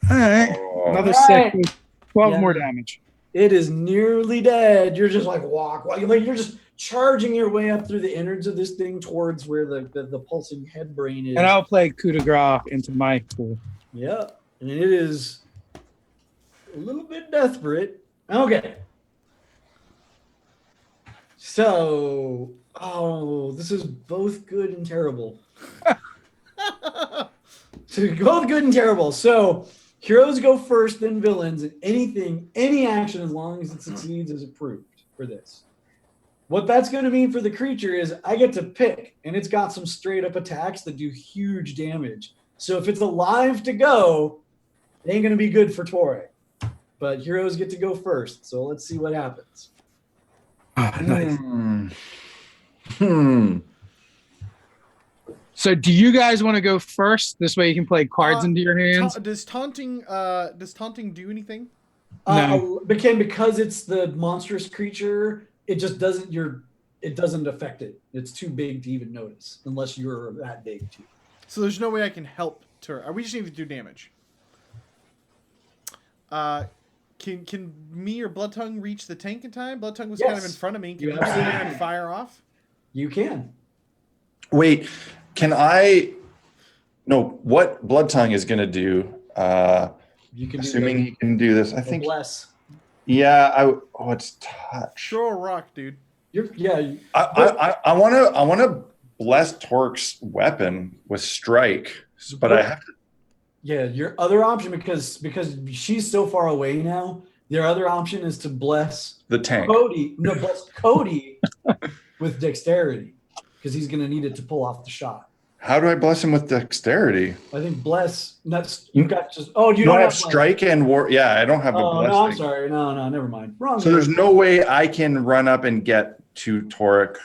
All right. Oh. Another All right. 6. 12 Yeah. more damage. It is nearly dead. You're just like like you're just charging your way up through the innards of this thing towards where the pulsing head brain is. And I'll play coup de grace into my pool. Yeah, and it is a little bit desperate. Okay. So, this is both good and terrible. So both good and terrible. So heroes go first, then villains, and any action, as long as it succeeds, is approved for this. What that's going to mean for the creature is I get to pick, and it's got some straight up attacks that do huge damage. So if it's alive to go, it ain't going to be good for Torg. But heroes get to go first. So let's see what happens. Nice. So do you guys want to go first? This way you can play cards into your hands. Does taunting do anything? No. Because it's the monstrous creature, it just doesn't it doesn't affect it. It's too big to even notice unless you're that big too. So there's no way I can help Torg. We just need to do damage. Can me or Blood Tongue reach the tank in time? Blood Tongue was kind of in front of me. Can you get in there and fire off? You can. Wait, can I? No, what Blood Tongue is going to do? You can. Assuming he can do this, I think. Bless. Yeah. Oh, it's touch. Throw a rock, dude. I want to bless Torque's weapon with strike, but I have to. Yeah, your other option because she's so far away now. Your other option is to bless The tank. Cody. No, bless Cody with dexterity because he's going to need it to pull off the shot. How do I bless him with dexterity? I think bless. That's you got just. Oh, you don't don't have strike and war. Yeah, I don't have the bless. No, I'm sorry. No, never mind. Wrong. So there's no way I can run up and get to Torg.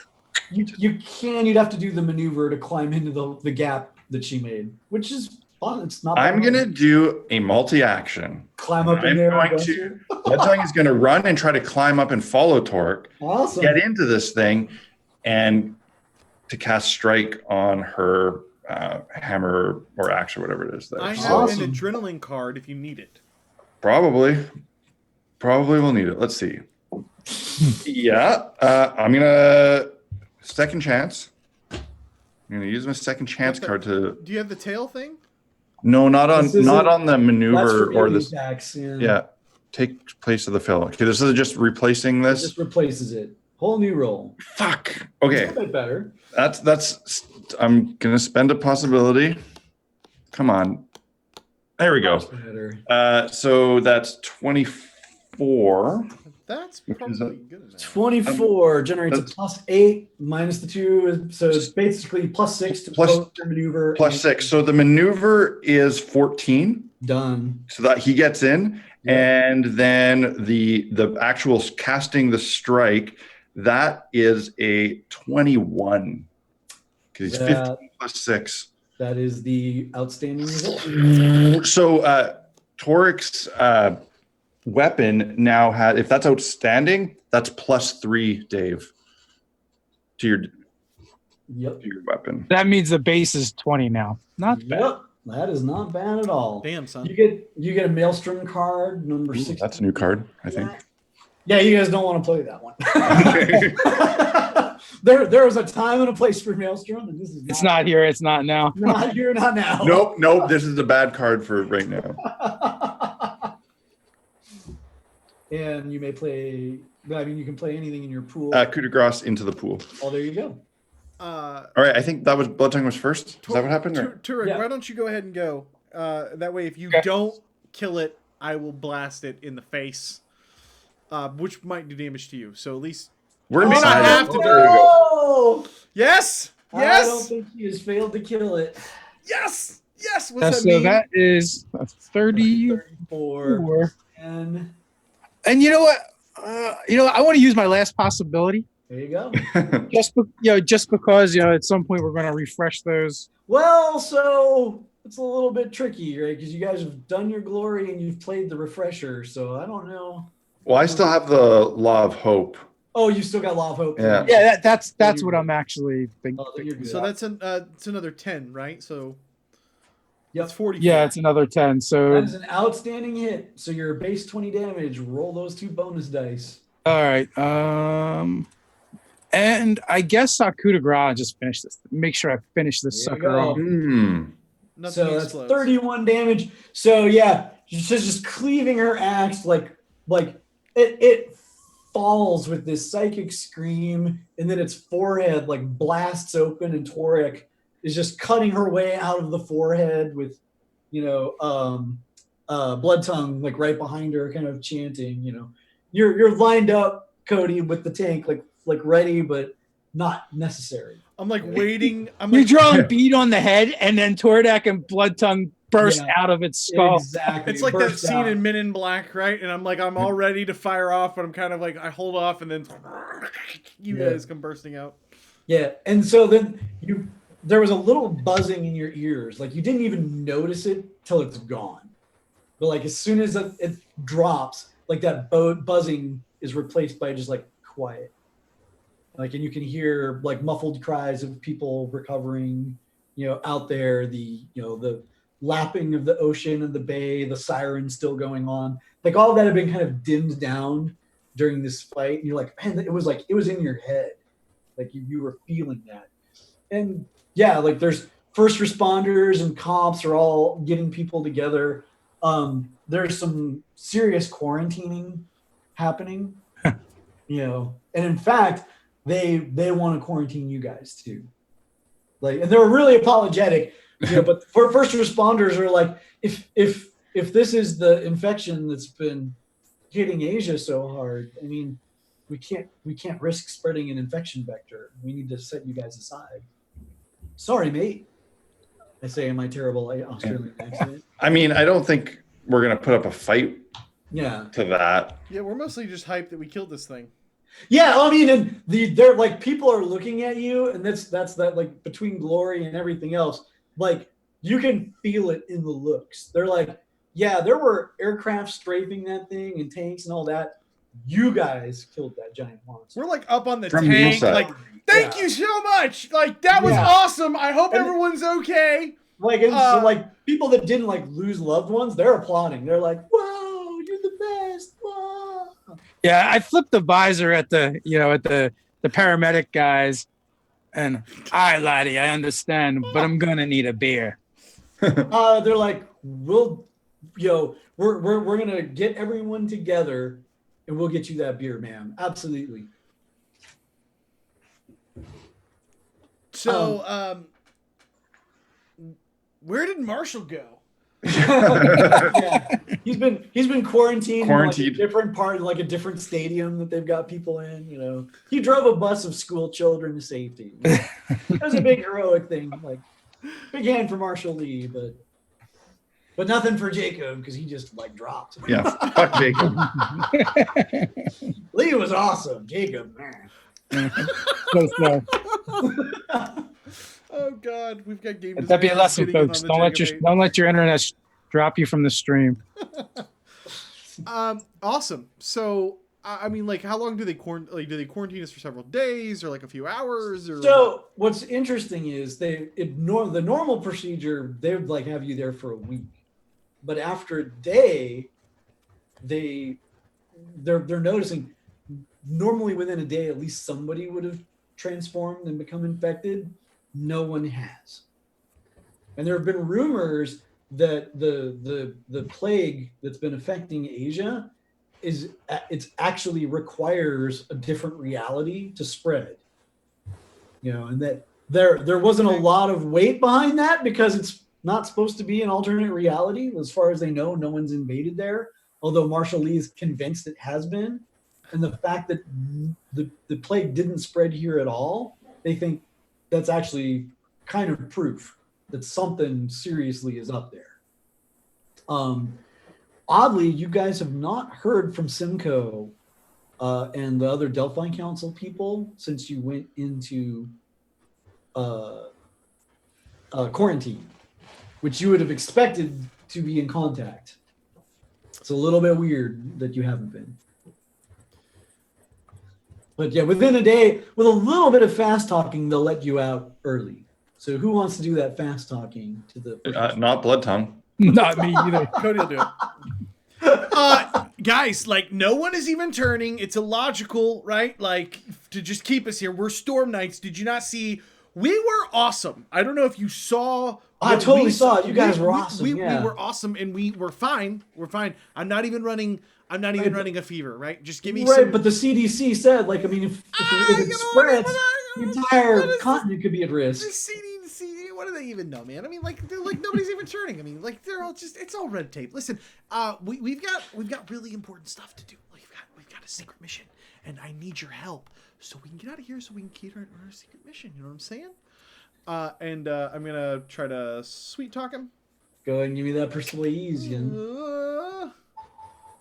You can. You'd have to do the maneuver to climb into the gap that she made, which is fun. It's not. I'm gonna do a multi-action. Climb up in there. Blood Tongue is gonna run and try to climb up and follow Torg. Awesome. Get into this thing, and to cast strike on her hammer or axe or whatever it is. There. I have an adrenaline card if you need it. Probably will need it. Let's see. Yeah, I'm gonna second chance. I'm gonna use my second chance card to. Do you have the tail thing? No, not on the maneuver or this. Attacks, yeah, take place of the fail. Okay, this is just replacing this. It just replaces it. Whole new roll. Fuck. Okay. A bit better. That's. I'm gonna spend a possibility. Come on. There we go. So that's 24. That's probably good enough. 24 generates a +8 minus the 2, so it's basically +6 to plus your maneuver. +6. So the maneuver is 14. Done. So that he gets in, and then the actual casting the strike, that is a 21 because he's 15 +6. That is the outstanding result. So Torque's weapon now has, if that's outstanding, that's +3, Dave, to your weapon. That means the base is 20 now. Not bad. Yep, that is not bad at all. Damn, son. You get a Maelstrom card number 6. That's a new card, I think. Yeah, you guys don't want to play that one. there was a time and a place for Maelstrom, and this is it's not here. It's not now. Not here, not now. Nope. This is a bad card for right now. And you may play. I mean, you can play anything in your pool. Coup de grace into the pool. Oh, there you go. All right, I think that was Blood Tongue was first. Is that what happened? Torg, why don't you go ahead and go? That way, if you don't kill it, I will blast it in the face, which might do damage to you. So at least we're may not have to do it. Yes. I don't think he has failed to kill it. Yes. What's So that mean? that is 34. And you know what? I want to use my last possibility. There you go. just because at some point we're going to refresh those. Well, so it's a little bit tricky, right? Because you guys have done your glory and you've played the refresher. So I don't know. Well, I still have the Law of Hope. Oh, you still got Law of Hope. Yeah. Yeah, that's what I'm actually thinking. So that's it's another 10, right? So yep. It's 40. Yeah, it's another 10. So that's an outstanding hit. So your base 20 damage. Roll those 2 bonus dice. All right. And I guess I'll coup de grace and just finish this. Make sure I finish this sucker off. So that's 31 damage. So yeah, she's just cleaving her axe like it falls with this psychic scream, and then its forehead like blasts open, and Torg is just cutting her way out of the forehead with, Blood Tongue like right behind her, kind of chanting. You're lined up, Cody, with the tank like ready, but not necessary. I'm like waiting. You're drawing bead on the head, and then Tordak and Blood Tongue burst out of its skull. Exactly. It's like that scene in Men in Black, right? And I'm all ready to fire off, but I'm kind of like I hold off, and then you guys come bursting out. Yeah, and so then there was a little buzzing in your ears. Like you didn't even notice it till it's gone. But like as soon as it drops, like that buzzing is replaced by just like quiet. Like, and you can hear like muffled cries of people recovering, out there, the lapping of the ocean and the bay, the sirens still going on. Like all of that had been kind of dimmed down during this fight. And you're like, man, it was in your head. Like you were feeling that. And yeah, like there's first responders and cops are all getting people together. There's some serious quarantining happening, and in fact, they want to quarantine you guys too. Like, and they're really apologetic, but for first responders are like, if this is the infection that's been hitting Asia so hard, I mean, we can't risk spreading an infection vector. We need to set you guys aside. Sorry, mate. I say in my terrible Australian accent. I mean, I don't think we're gonna put up a fight. Yeah. To that. Yeah, we're mostly just hyped that we killed this thing. Yeah, I mean, and they're like people are looking at you, and that's that like between glory and everything else, like you can feel it in the looks. They're like, yeah, there were aircraft strafing that thing and tanks and all that. You guys killed that giant monster. We're like up on the From tank, the like, thank you so much. Like that was awesome. I hope everyone's okay. Like, and so like people that didn't like lose loved ones, they're applauding. They're like, "Whoa, you're the best!" Whoa. Yeah, I flipped the visor at the paramedic guys, and laddie, I understand, but I'm gonna need a beer. They're like, we're gonna get everyone together, and we'll get you that beer, ma'am. Absolutely. So, where did Marshall go? Yeah, he's been quarantined. In like a Quarantined. different part, like a different stadium that they've got people in. He drove a bus of school children to safety. It was a big heroic thing. Like big hand for Marshall Lee, but nothing for Jacob because he just like dropped. Yeah, fuck Jacob. Lee was awesome. Jacob, man. Oh God, we've got game. Let that be a lesson, sitting in folks. on the Don't let your internet drop you from the stream. Awesome. So, I mean, like, how long do they quarantine? Like, do they quarantine us for several days or like a few hours? Or So what's interesting is the normal procedure. They would like have you there for a week, but after a day, they're noticing. Normally, within a day, at least somebody would have transformed and become infected. No one has, and there have been rumors that the plague that's been affecting Asia it's actually requires a different reality to spread. And that there wasn't a lot of weight behind that because it's not supposed to be an alternate reality. As far as they know, no one's invaded there. Although Marshall Lee is convinced it has been, and the fact that the plague didn't spread here at all, they think that's actually kind of proof that something seriously is up there. Oddly, you guys have not heard from Simcoe and the other Delphi Council people since you went into quarantine, which you would have expected to be in contact. It's a little bit weird that you haven't been. But yeah, within a day, with a little bit of fast talking, they'll let you out early. So who wants to do that fast talking to the? Not Blood Tongue. Not me either. Cody will do it. Guys, like no one is even turning. It's illogical, right? Like to just keep us here. We're Storm Knights. Did you not see? We were awesome. I don't know if you saw. I totally saw it. You guys were awesome. We were awesome, and we were fine. We're fine. I'm not even running a fever, right? Just give me some. But the CDC said, like, I mean, if it spreads, the entire continent could be at risk. The CDC, what do they even know, man? I mean, like nobody's even turning. I mean, like they're all just, it's all red tape. Listen, we've got really important stuff to do. We've got a secret mission, and I need your help so we can get out of here, so we can keep our secret mission. You know what I'm saying? And I'm gonna try to sweet talk him. Go ahead and give me that persuasion.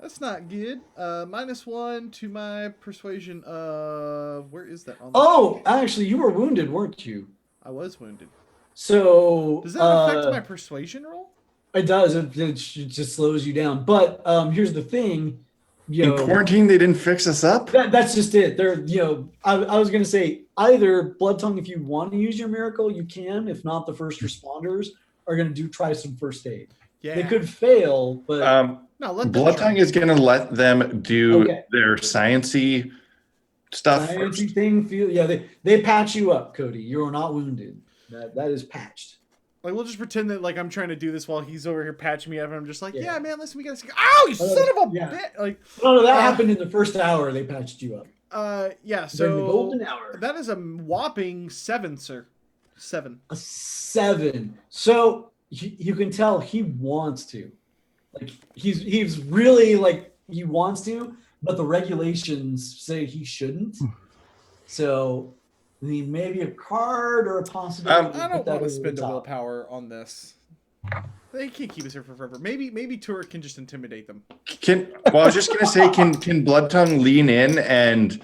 That's not good. -1 to my persuasion of where is that? Oh, actually, you were wounded, weren't you? I was wounded. So Does that affect my persuasion roll? It does. It just slows you down. But here's the thing. In quarantine, they didn't fix us up? That's just it. I was going to say either Blood Tongue, if you want to use your miracle, you can. If not, the first responders are going to try some first aid. Yeah. They could fail, but Blood Tongue is going to let them do their sciencey stuff. Sciencey thing. They patch you up, Cody. You are not wounded. That is patched. Like, we'll just pretend that, like, I'm trying to do this while he's over here patching me up, and I'm just like, yeah man, listen, we gotta... Ow, you son of a bitch! Like, no, that happened in the first hour. They patched you up. So the golden hour. That is a whopping 7, sir. 7. A 7. So you can tell he wants to. Like, he's really, like, he wants to, but the regulations say he shouldn't. So... maybe a card or a possibility. I don't want to spend a willpower on this. They can't keep us here for forever. Maybe Torg can just intimidate them. I was just gonna say, can Blood Tongue lean in and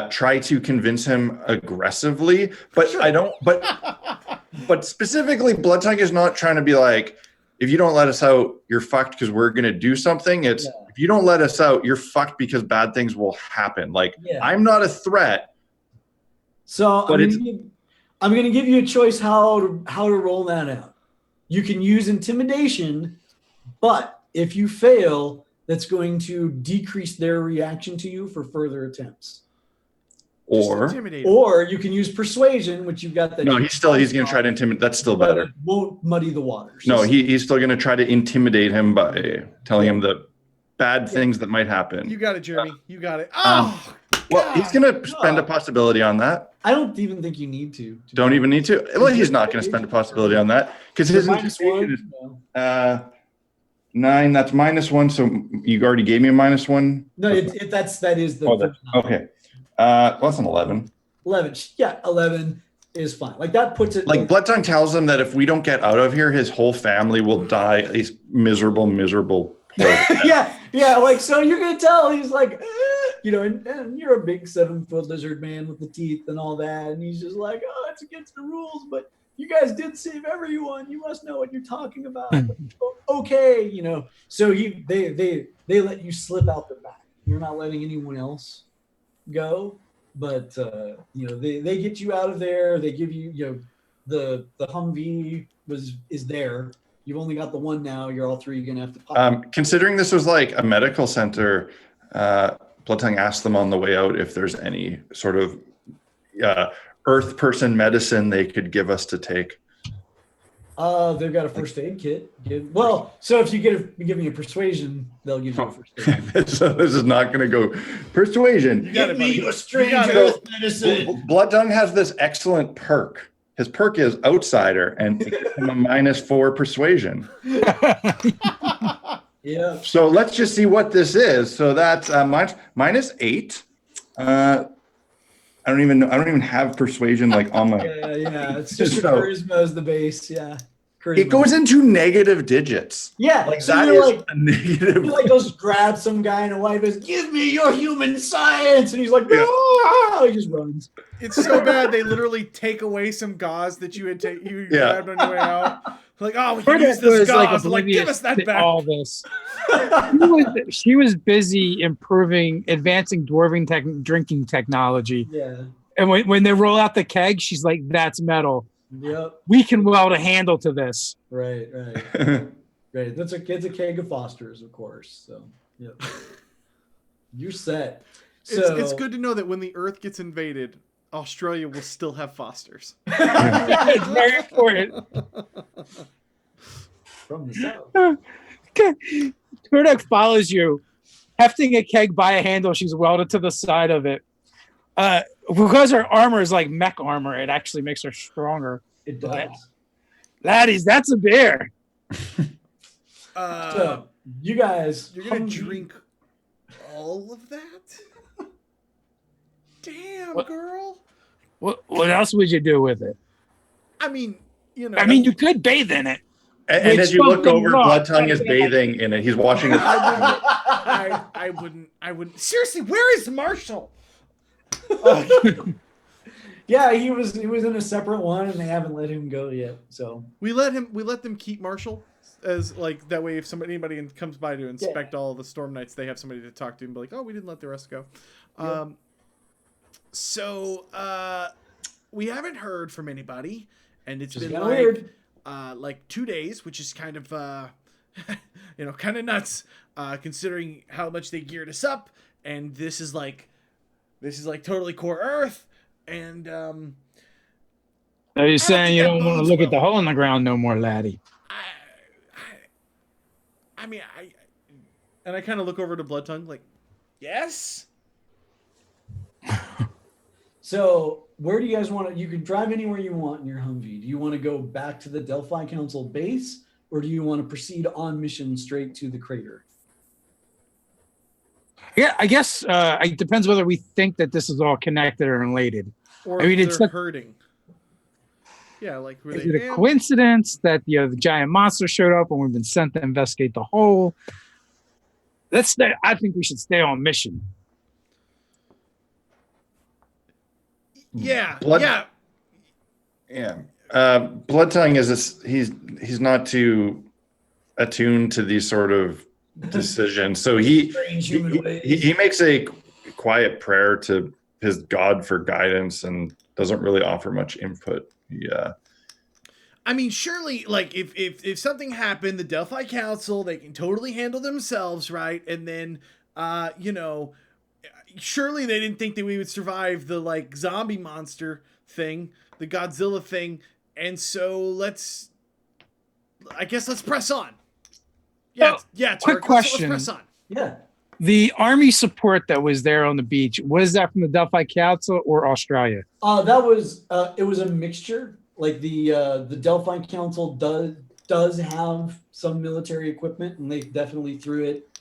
try to convince him aggressively? But I don't. But specifically, Blood Tongue is not trying to be like, if you don't let us out, you're fucked because we're gonna do something. It's if you don't let us out, you're fucked because bad things will happen. Like I'm not a threat. So I'm going to give you a choice how to roll that out. You can use intimidation, but if you fail, that's going to decrease their reaction to you for further attempts. Or you can use persuasion, which you've got. No, he's going to try to intimidate. That's still better. It won't muddy the waters. No, he's still going to try to intimidate him by telling him the bad things that might happen. You got it, Jeremy. You got it. Oh. Well, he's going to spend a possibility on that. I don't even think you need to. Don't even need to? Well, he's not going to spend a possibility on that because his intimidation is 9. That's -1. So you already gave me a -1. No, that is the. Okay. That's an 11. 11. Yeah, 11 is fine. Like that puts it. Like Blood Tongue tells him that if we don't get out of here, his whole family will die. He's miserable. Yeah. Like, so you're gonna tell he's like, and you're a big 7-foot lizard man with the teeth and all that, and he's just like, oh, it's against the rules, but you guys did save everyone. You must know what you're talking about. Okay, So they let you slip out the back. You're not letting anyone else go, but they get you out of there. They give you the Humvee is there. You've only got the one now. You're all three going to have to pop. Considering this was like a medical center, Blood Tongue asked them on the way out if there's any sort of earth person medicine they could give us to take. They've got a first aid kit. So if you give me a persuasion, they'll give you a first aid. So this is not going to go persuasion. You got a strange earth medicine. Blood Tongue has this excellent perk. His perk is outsider, and it gives him a -4 persuasion. Yeah. So let's just see what this is. So that's -8. I don't even have persuasion like on my. Yeah. It's just your charisma as the base. Yeah. Charisma. It goes into negative digits. Yeah. Like so that is like, a negative. He like goes grab some guy in a white vest. Give me your human science, and he's like, no. He just runs. It's so bad they literally take away some gauze that you had grabbed on your way out. Like, oh, we can use this gauze. Like, give us that back. All this. She was busy advancing dwarven drinking technology. Yeah. And when they roll out the keg, she's like, "That's metal. Yep. We can weld a handle to this." Right. Right. It's a keg of Foster's, of course. So, yep. You're set. So, it's good to know that when the Earth gets invaded, Australia will still have Fosters. It's very important. From the south. Torg follows you, hefting a keg by a handle. She's welded to the side of it. Because her armor is like mech armor, it actually makes her stronger. It does. Laddies, that's a beer. So you guys, you're gonna drink all of that? Damn, girl. What else would you do with it? I mean, you could bathe in it. And as you look over, Blood Tongue is bathing in it. He's washing his. I wouldn't. Seriously, where is Marshall? Yeah, he was in a separate one, and they haven't let him go yet. So We let them keep Marshall as like that way. If anybody comes by to inspect all the Storm Knights, they have somebody to talk to and be like, "Oh, we didn't let the rest go." So we haven't heard from anybody, and it's been like 2 days, which is kind of kind of nuts, considering how much they geared us up, and this is like totally core Earth, and Are you saying you don't want to look at the hole in the ground no more, laddie? I mean, I kind of look over to Blood Tongue like, yes. So where do you guys want to? You can drive anywhere you want in your Humvee. Do you want to go back to the Delphi Council base, or do you want to proceed on mission straight to the crater? Yeah, I guess it depends whether we think that this is all connected or related. Or I mean, it's hurting. Yeah, like is it a coincidence that the giant monster showed up and we've been sent to investigate the hole? I think we should stay on mission. Yeah. Blood Tongue is he's not too attuned to these sort of decisions, so he makes a quiet prayer to his God for guidance and doesn't really offer much input. Yeah. I mean, surely, like, if something happened, the Delphi Council, they can totally handle themselves, right? And then, surely they didn't think that we would survive the, like, zombie monster thing, the Godzilla thing, and so let's press on. Torg, quick question. Let's press on. Yeah. The army support that was there on the beach, was that from the Delphi Council or Australia? That was it was a mixture. Like the Delphi Council does have some military equipment, and they definitely threw it.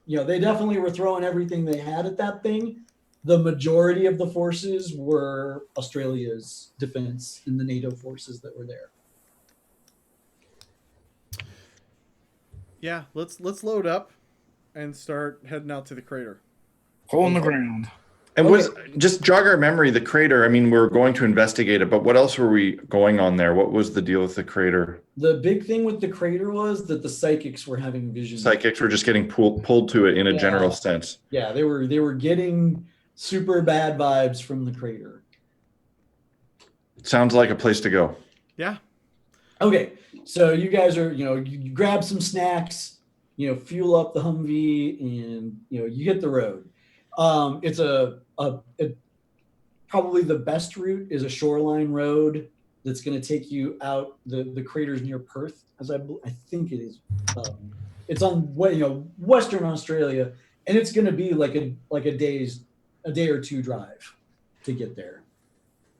They definitely were throwing everything they had at that thing. The majority of the forces were Australia's defense and the NATO forces that were there. Yeah, let's load up and start heading out to the crater. Hole in the ground. And just jog our memory, the crater, I mean, we're going to investigate it, but what else were we going on there? What was the deal with the crater? The big thing with the crater was that the psychics were having visions. Psychics were just getting pulled to it in a general sense. Yeah, they were getting super bad vibes from the crater. Sounds like a place to go. Yeah. Okay, so you guys are, you grab some snacks, fuel up the Humvee, and you hit the road. It's probably the best route is a shoreline road that's going to take you out. The crater's near Perth, as I think it is. It's on Western Australia, and it's going to be like a day or two drive to get there.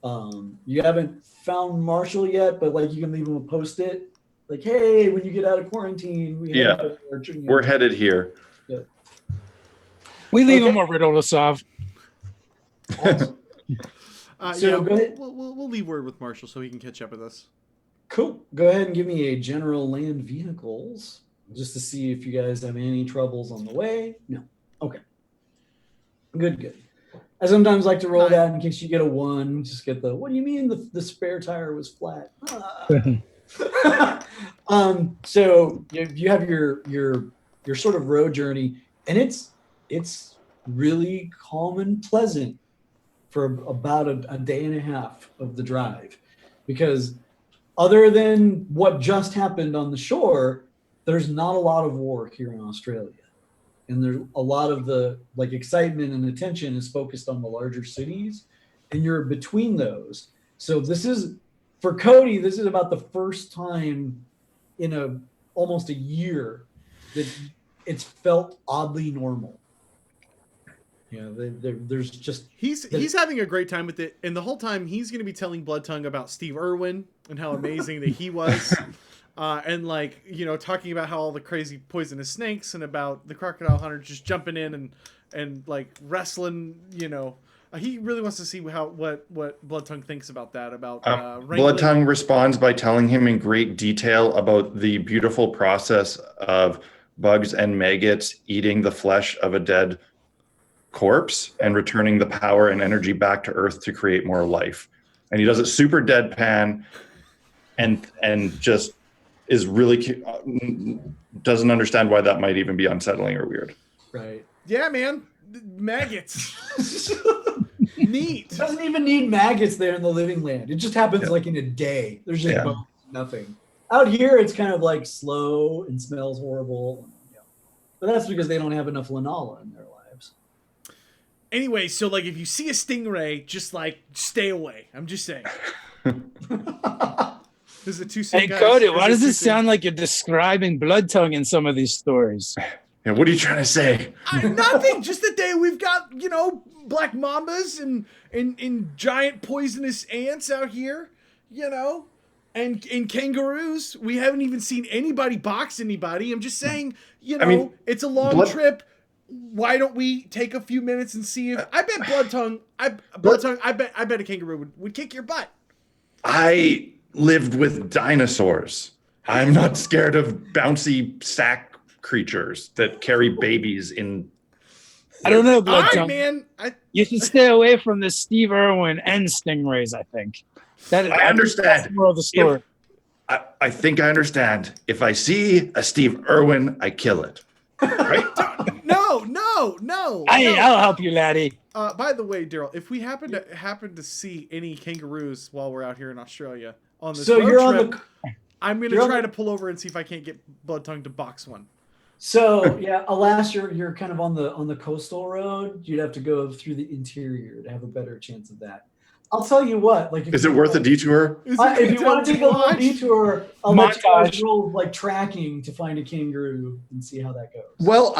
You haven't found Marshall yet, but like you can leave him a post-it, like, hey, when you get out of quarantine, we're headed here. Yeah. We leave him over at Olasov. Awesome. So go ahead. We'll leave word with Marshall so he can catch up with us. Cool. Go ahead and give me a general land vehicles just to see if you guys have any troubles on the way. No. Okay. Good. I sometimes like to roll that in case you get a 1. Just get the, what do you mean the spare tire was flat? So you have your sort of road journey, and it's really calm and pleasant for about a day and a half of the drive, because other than what just happened on the shore, there's not a lot of war here in Australia. And there's a lot of the excitement and attention is focused on the larger cities, and you're between those. So this is, for CODY, this is about the first time in almost a year that it's felt oddly normal. There's just he's having a great time with it, and the whole time he's going to be telling Blood Tongue about Steve Irwin and how amazing that he was. And talking about how all the crazy poisonous snakes and about the crocodile hunter just jumping in and wrestling, he really wants to see what Blood Tongue thinks about that, Blood Tongue responds by telling him in great detail about the beautiful process of bugs and maggots eating the flesh of a dead corpse and returning the power and energy back to Earth to create more life. and he does it super deadpan, and just is really doesn't understand why that might even be unsettling or weird. Right. Yeah, man. Maggots. Neat. It doesn't even need maggots there in the living land. It just happens like in a day. There's just bones, nothing. Out here, it's kind of like slow and smells horrible. But that's because they don't have enough lanala in their lives. Anyway, so like if you see a stingray, just like stay away. I'm just saying. Is it too soon, Hey, guys? Cody, why Is does too it sound like you're describing blood tongue in some of these stories? Yeah, what are you trying to say? Nothing. Just the day we've got, black mambas and giant poisonous ants out here, and kangaroos. We haven't even seen anybody box anybody. I'm just saying, it's a long trip. Why don't we take a few minutes and see if I bet I bet a kangaroo would kick your butt. I lived with dinosaurs. I'm not scared of bouncy sack creatures that carry babies in. I don't know, All blood right, tongue. man. You should stay away from the Steve Irwin and stingrays, I think. I understand. That's the moral of the story. I think I understand. If I see a Steve Irwin, I kill it. Right? No. I'll help you, laddie. By the way, Daryl, if we happen to see any kangaroos while we're out here in Australia on this road trip, I'm gonna try to pull over and see if I can't get Blood Tongue to box one. So yeah, alas, you're kind of on the coastal road. You'd have to go through the interior to have a better chance of that. I'll tell you what. Like, is it worth a detour? If you want to take a little detour, I'll let you guys roll like tracking to find a kangaroo and see how that goes. Well,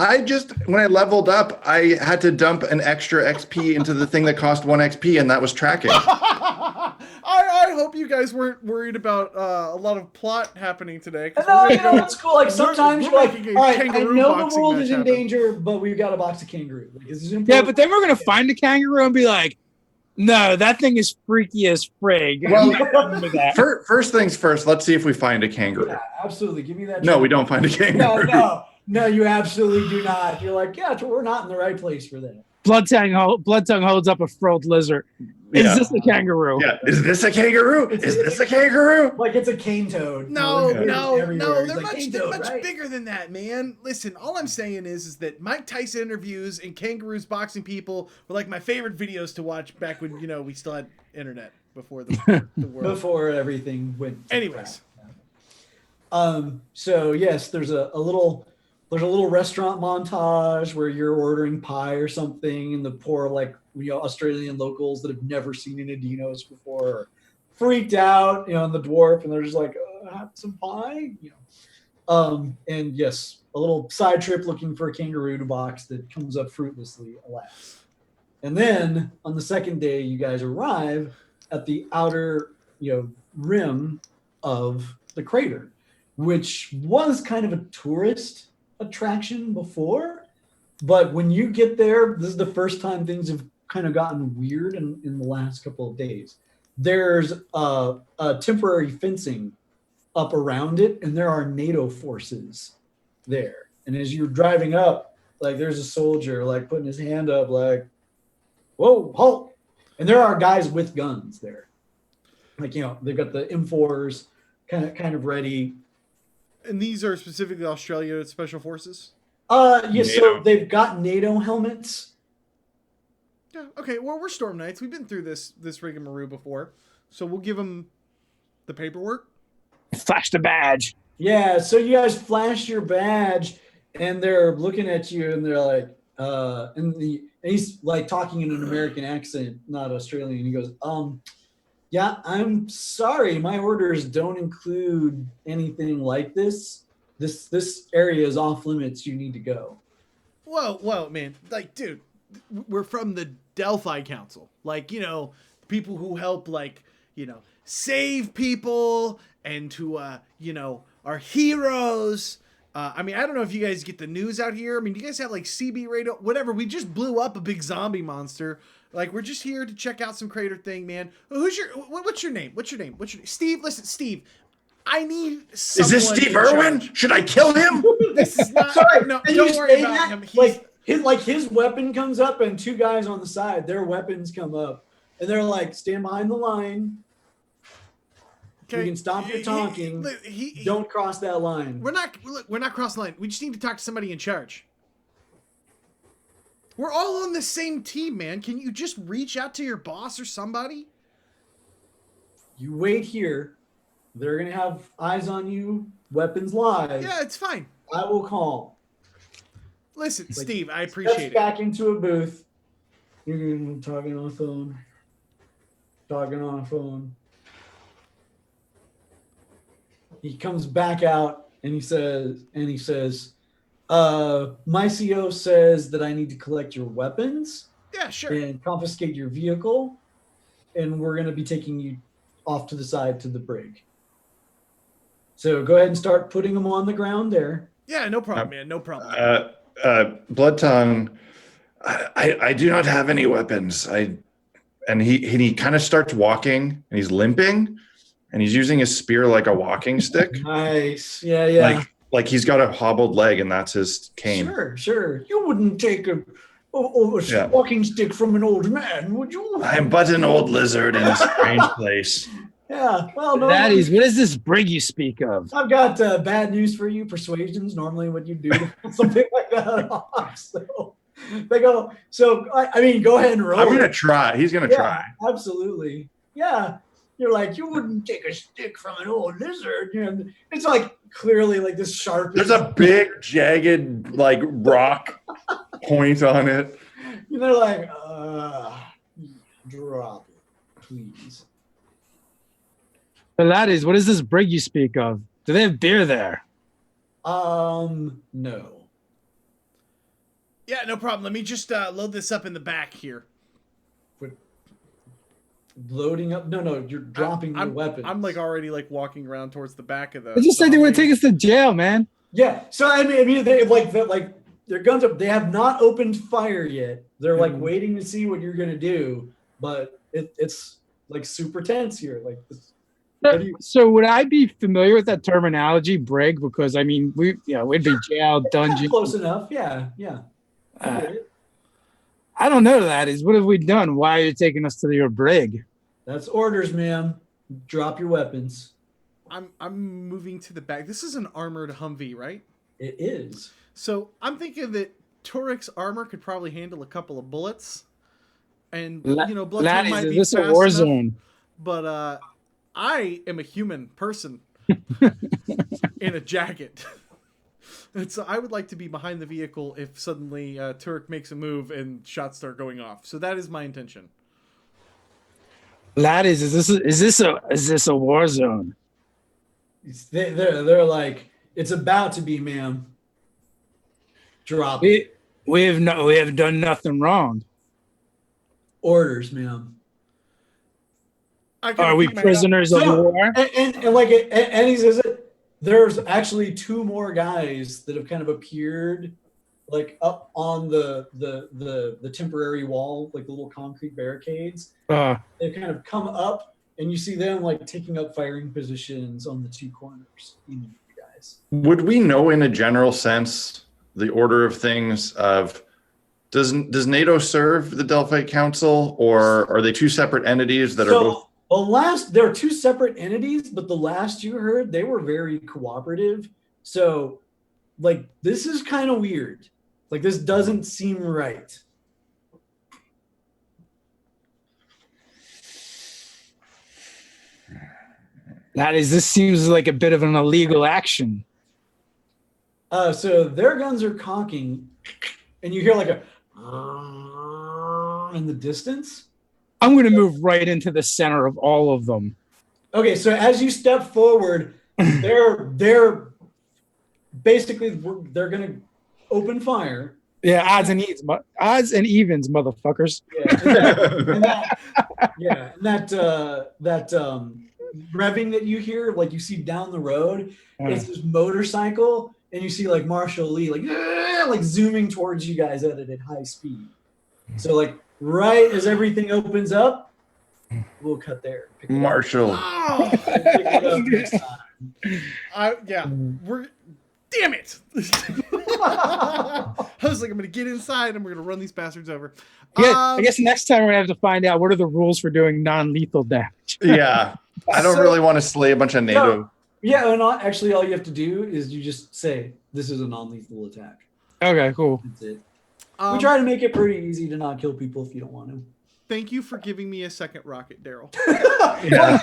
when I leveled up, I had to dump an extra XP into the thing that cost 1 XP, and that was tracking. I hope you guys weren't worried about a lot of plot happening today. No, it's cool. Like sometimes you're like, all right, I know the world is in happen. danger, but we've got to box a kangaroo. Like, yeah, but then we're gonna find a kangaroo and be like, no, that thing is freaky as frig. Well, first things first, let's see if we find a kangaroo. Yeah, absolutely. Give me that. No, we don't find a kangaroo. No, you absolutely do not. You're like, yeah, we're not in the right place for that. Blood Tongue holds up a frilled lizard. Is this a kangaroo? Yeah. Is this a kangaroo? Is this a kangaroo? Like it's a cane toad. No. They're like, much bigger than that, man. Listen, all I'm saying is that Mike Tyson interviews and kangaroos boxing people were like my favorite videos to watch back when we still had internet before the world. Before everything went. Anyways. So yes, there's a little restaurant montage where you're ordering pie or something, and the poor Australian locals that have never seen any dinos before are freaked out, and the dwarf, and they're just like, have some pie, and yes, a little side trip looking for a kangaroo to box that comes up fruitlessly, alas. And then on the second day, you guys arrive at the outer, rim of the crater, which was kind of a tourist attraction before, but when you get there, this is the first time things have kind of gotten weird in the last couple of days. There's a temporary fencing up around it, and there are NATO forces there. And as you're driving up, like there's a soldier like putting his hand up like, whoa, halt. And there are guys with guns there. Like, they've got the M4s kind of ready. And these are specifically Australia Special Forces? Yes, so they've got NATO helmets. Yeah, okay. Well, we're Storm Knights. We've been through this rigmarole before. So we'll give them the paperwork. Flash the badge. Yeah, so you guys flash your badge, and they're looking at you, and they're like, and he's like talking in an American accent, not Australian. He goes, yeah, I'm sorry, my orders don't include anything like this. This area is off limits. You need to go. Whoa, man. Like, dude, we're from the Delphi Council. Like, people who help, save people and who, are heroes. I don't know if you guys get the news out here. do you guys have, CB radio? Whatever. We just blew up a big zombie monster. We're just here to check out some crater thing, man. What's your name? Steve, listen, Steve. I need someone. Is this Steve Irwin? Should I kill him? This is not. Sorry, no, don't worry about him. His weapon comes up, and two guys on the side, their weapons come up, and they're like, stand behind the line. Okay. You can stop your talking. Don't cross that line. We're not crossing the line. We just need to talk to somebody in charge. We're all on the same team, man. Can you just reach out to your boss or somebody? You wait here. They're going to have eyes on you, weapons live. Yeah, it's fine. I will call. Listen, Like, Steve, I appreciate it. Back into a booth. You're talking on the phone. Talking on a phone. He comes back out and he says, my CO says that I need to collect your weapons. Yeah, sure. And confiscate your vehicle. And we're going to be taking you off to the side to the brig. So go ahead and start putting them on the ground there. Yeah, no problem, man. No problem. Blood Tongue, I do not have any weapons. And he kind of starts walking and he's limping and he's using his spear like a walking stick. Nice. Yeah. Like he's got a hobbled leg and that's his cane. Sure. You wouldn't take a walking stick from an old man, would you? I'm but an old lizard in a strange place. Yeah, well, no. That is, what is this brig you speak of? I've got bad news for you. Persuasion's normally what you do something like that. So they go. So I mean, go ahead and roll. I'm gonna try. He's gonna try. Absolutely. Yeah. You're like, you wouldn't take a stick from an old lizard. And it's like clearly like this sharp. There's a big jagged like rock point on it. And they're like, drop it, please. But that is, what is this brig you speak of? Do they have beer there? No. Yeah, no problem. Let me just load this up in the back here. Loading up? No, you're dropping your weapons. I'm like already like walking around towards the back of the. They just said they want to take us to jail, man. Yeah. So I mean, they like their guns up. They have not opened fire yet. They're like waiting to see what you're gonna do, but it's like super tense here. Like this. So would I be familiar with that terminology, brig? Because I mean, we'd be jail, dungeon. Close enough. Yeah. I don't know. That is, what have we done? Why are you taking us to your brig? That's orders, ma'am. Drop your weapons. I'm moving to the back. This is an armored Humvee, right? It is. So I'm thinking that Torg's armor could probably handle a couple of bullets, and Blood Tongue might is be this a fast war enough, zone? But I am a human person in a jacket. And so I would like to be behind the vehicle if suddenly Turk makes a move and shots start going off. So that is my intention. Laddies, is this a war zone? They're like, it's about to be, ma'am. Drop it. We have done nothing wrong. Orders, ma'am. Are we prisoners of war? And he says it. There's actually two more guys that have kind of appeared, like up on the temporary wall, like the little concrete barricades. They've kind of come up, and you see them like taking up firing positions on the two corners. You guys. Would we know in a general sense the order of things of does NATO serve the Delphite Council, or are they two separate entities that are both? There are two separate entities, but the last you heard, they were very cooperative. So, like, this is kind of weird. Like, this doesn't seem right. This seems like a bit of an illegal action. So their guns are cocking, and you hear like a in the distance. I'm going to move right into the center of all of them. Okay, so as you step forward, they're basically they're going to open fire. Yeah, odds and evens, motherfuckers. Yeah, and that revving that you hear, like you see down the road, it's this motorcycle, and you see like Marshall Lee like zooming towards you guys at high speed. So like right as everything opens up, we'll cut there. Marshall. We're Damn it! I was like, I'm gonna get inside and we're gonna run these bastards over. Yeah, I guess next time we're gonna have to find out what are the rules for doing non-lethal damage. Yeah. I don't really want to slay a bunch of NATO. Yeah, and actually, all you have to do is you just say, this is a non-lethal attack. Okay, cool. That's it. We try to make it pretty easy to not kill people if you don't want to. Thank you for giving me a second rocket, Daryl. Yeah.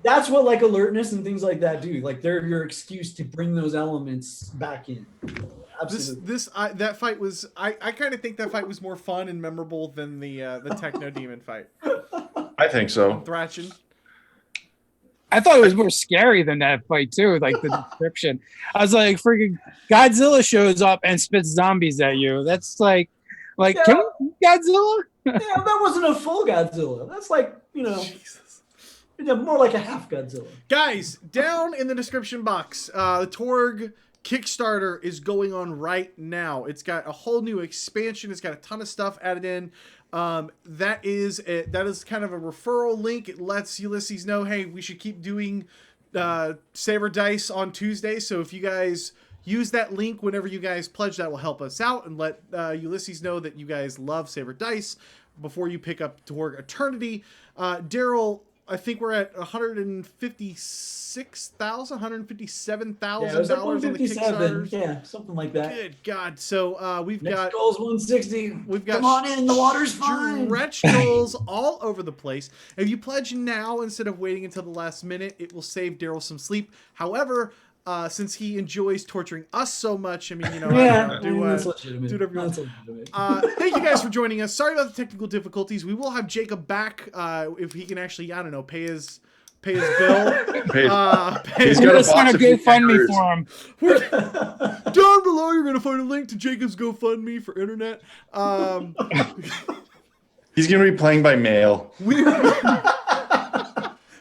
That's what like alertness and things like that do. Like they're your excuse to bring those elements back in. Absolutely. That fight was I kind of think that fight was more fun and memorable than the Techno Demon fight. I think so. Thrashing. I thought it was more scary than that fight too, like the description. I was like, freaking Godzilla shows up and spits zombies at you. That's like Yeah. can we Godzilla? Yeah, that wasn't a full Godzilla. That's like, Jesus. more like a half Godzilla. Guys, down in the description box, the Torg Kickstarter is going on right now. It's got a whole new expansion. It's got a ton of stuff added in. That is kind of a referral link. It lets Ulysses know, hey, we should keep doing Saber Dice on Tuesday. So if you guys use that link whenever you guys pledge, that will help us out and let Ulysses know that you guys love Saber Dice before you pick up Torg Eternity. Daryl, I think we're at $157,000 on the Kickstarters. Yeah, something like that. Good God! So we've Next got goal's 160. We've got Come on in, the water's fine. stretch goals all over the place. If you pledge now instead of waiting until the last minute, it will save Daryl some sleep. However, since he enjoys torturing us so much, I mean, That's legitimate. do whatever you want. That's legitimate. Thank you guys for joining us. Sorry about the technical difficulties. We will have Jacob back if he can actually, I don't know, pay his bill. He's I'm got gonna sign a GoFundMe for him. Down below, you're gonna find a link to Jacob's GoFundMe for internet. He's going to be playing by mail.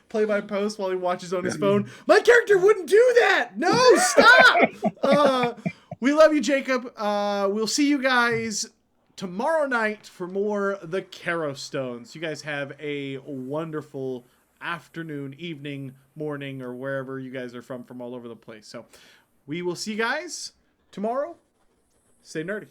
Play by post while he watches on his phone. My character wouldn't do that. No, stop. We love you, Jacob. We'll see you guys tomorrow night for more The Caro Stones. You guys have a wonderful afternoon, evening, morning, or wherever you guys are from all over the place. So we will see you guys tomorrow. Stay nerdy.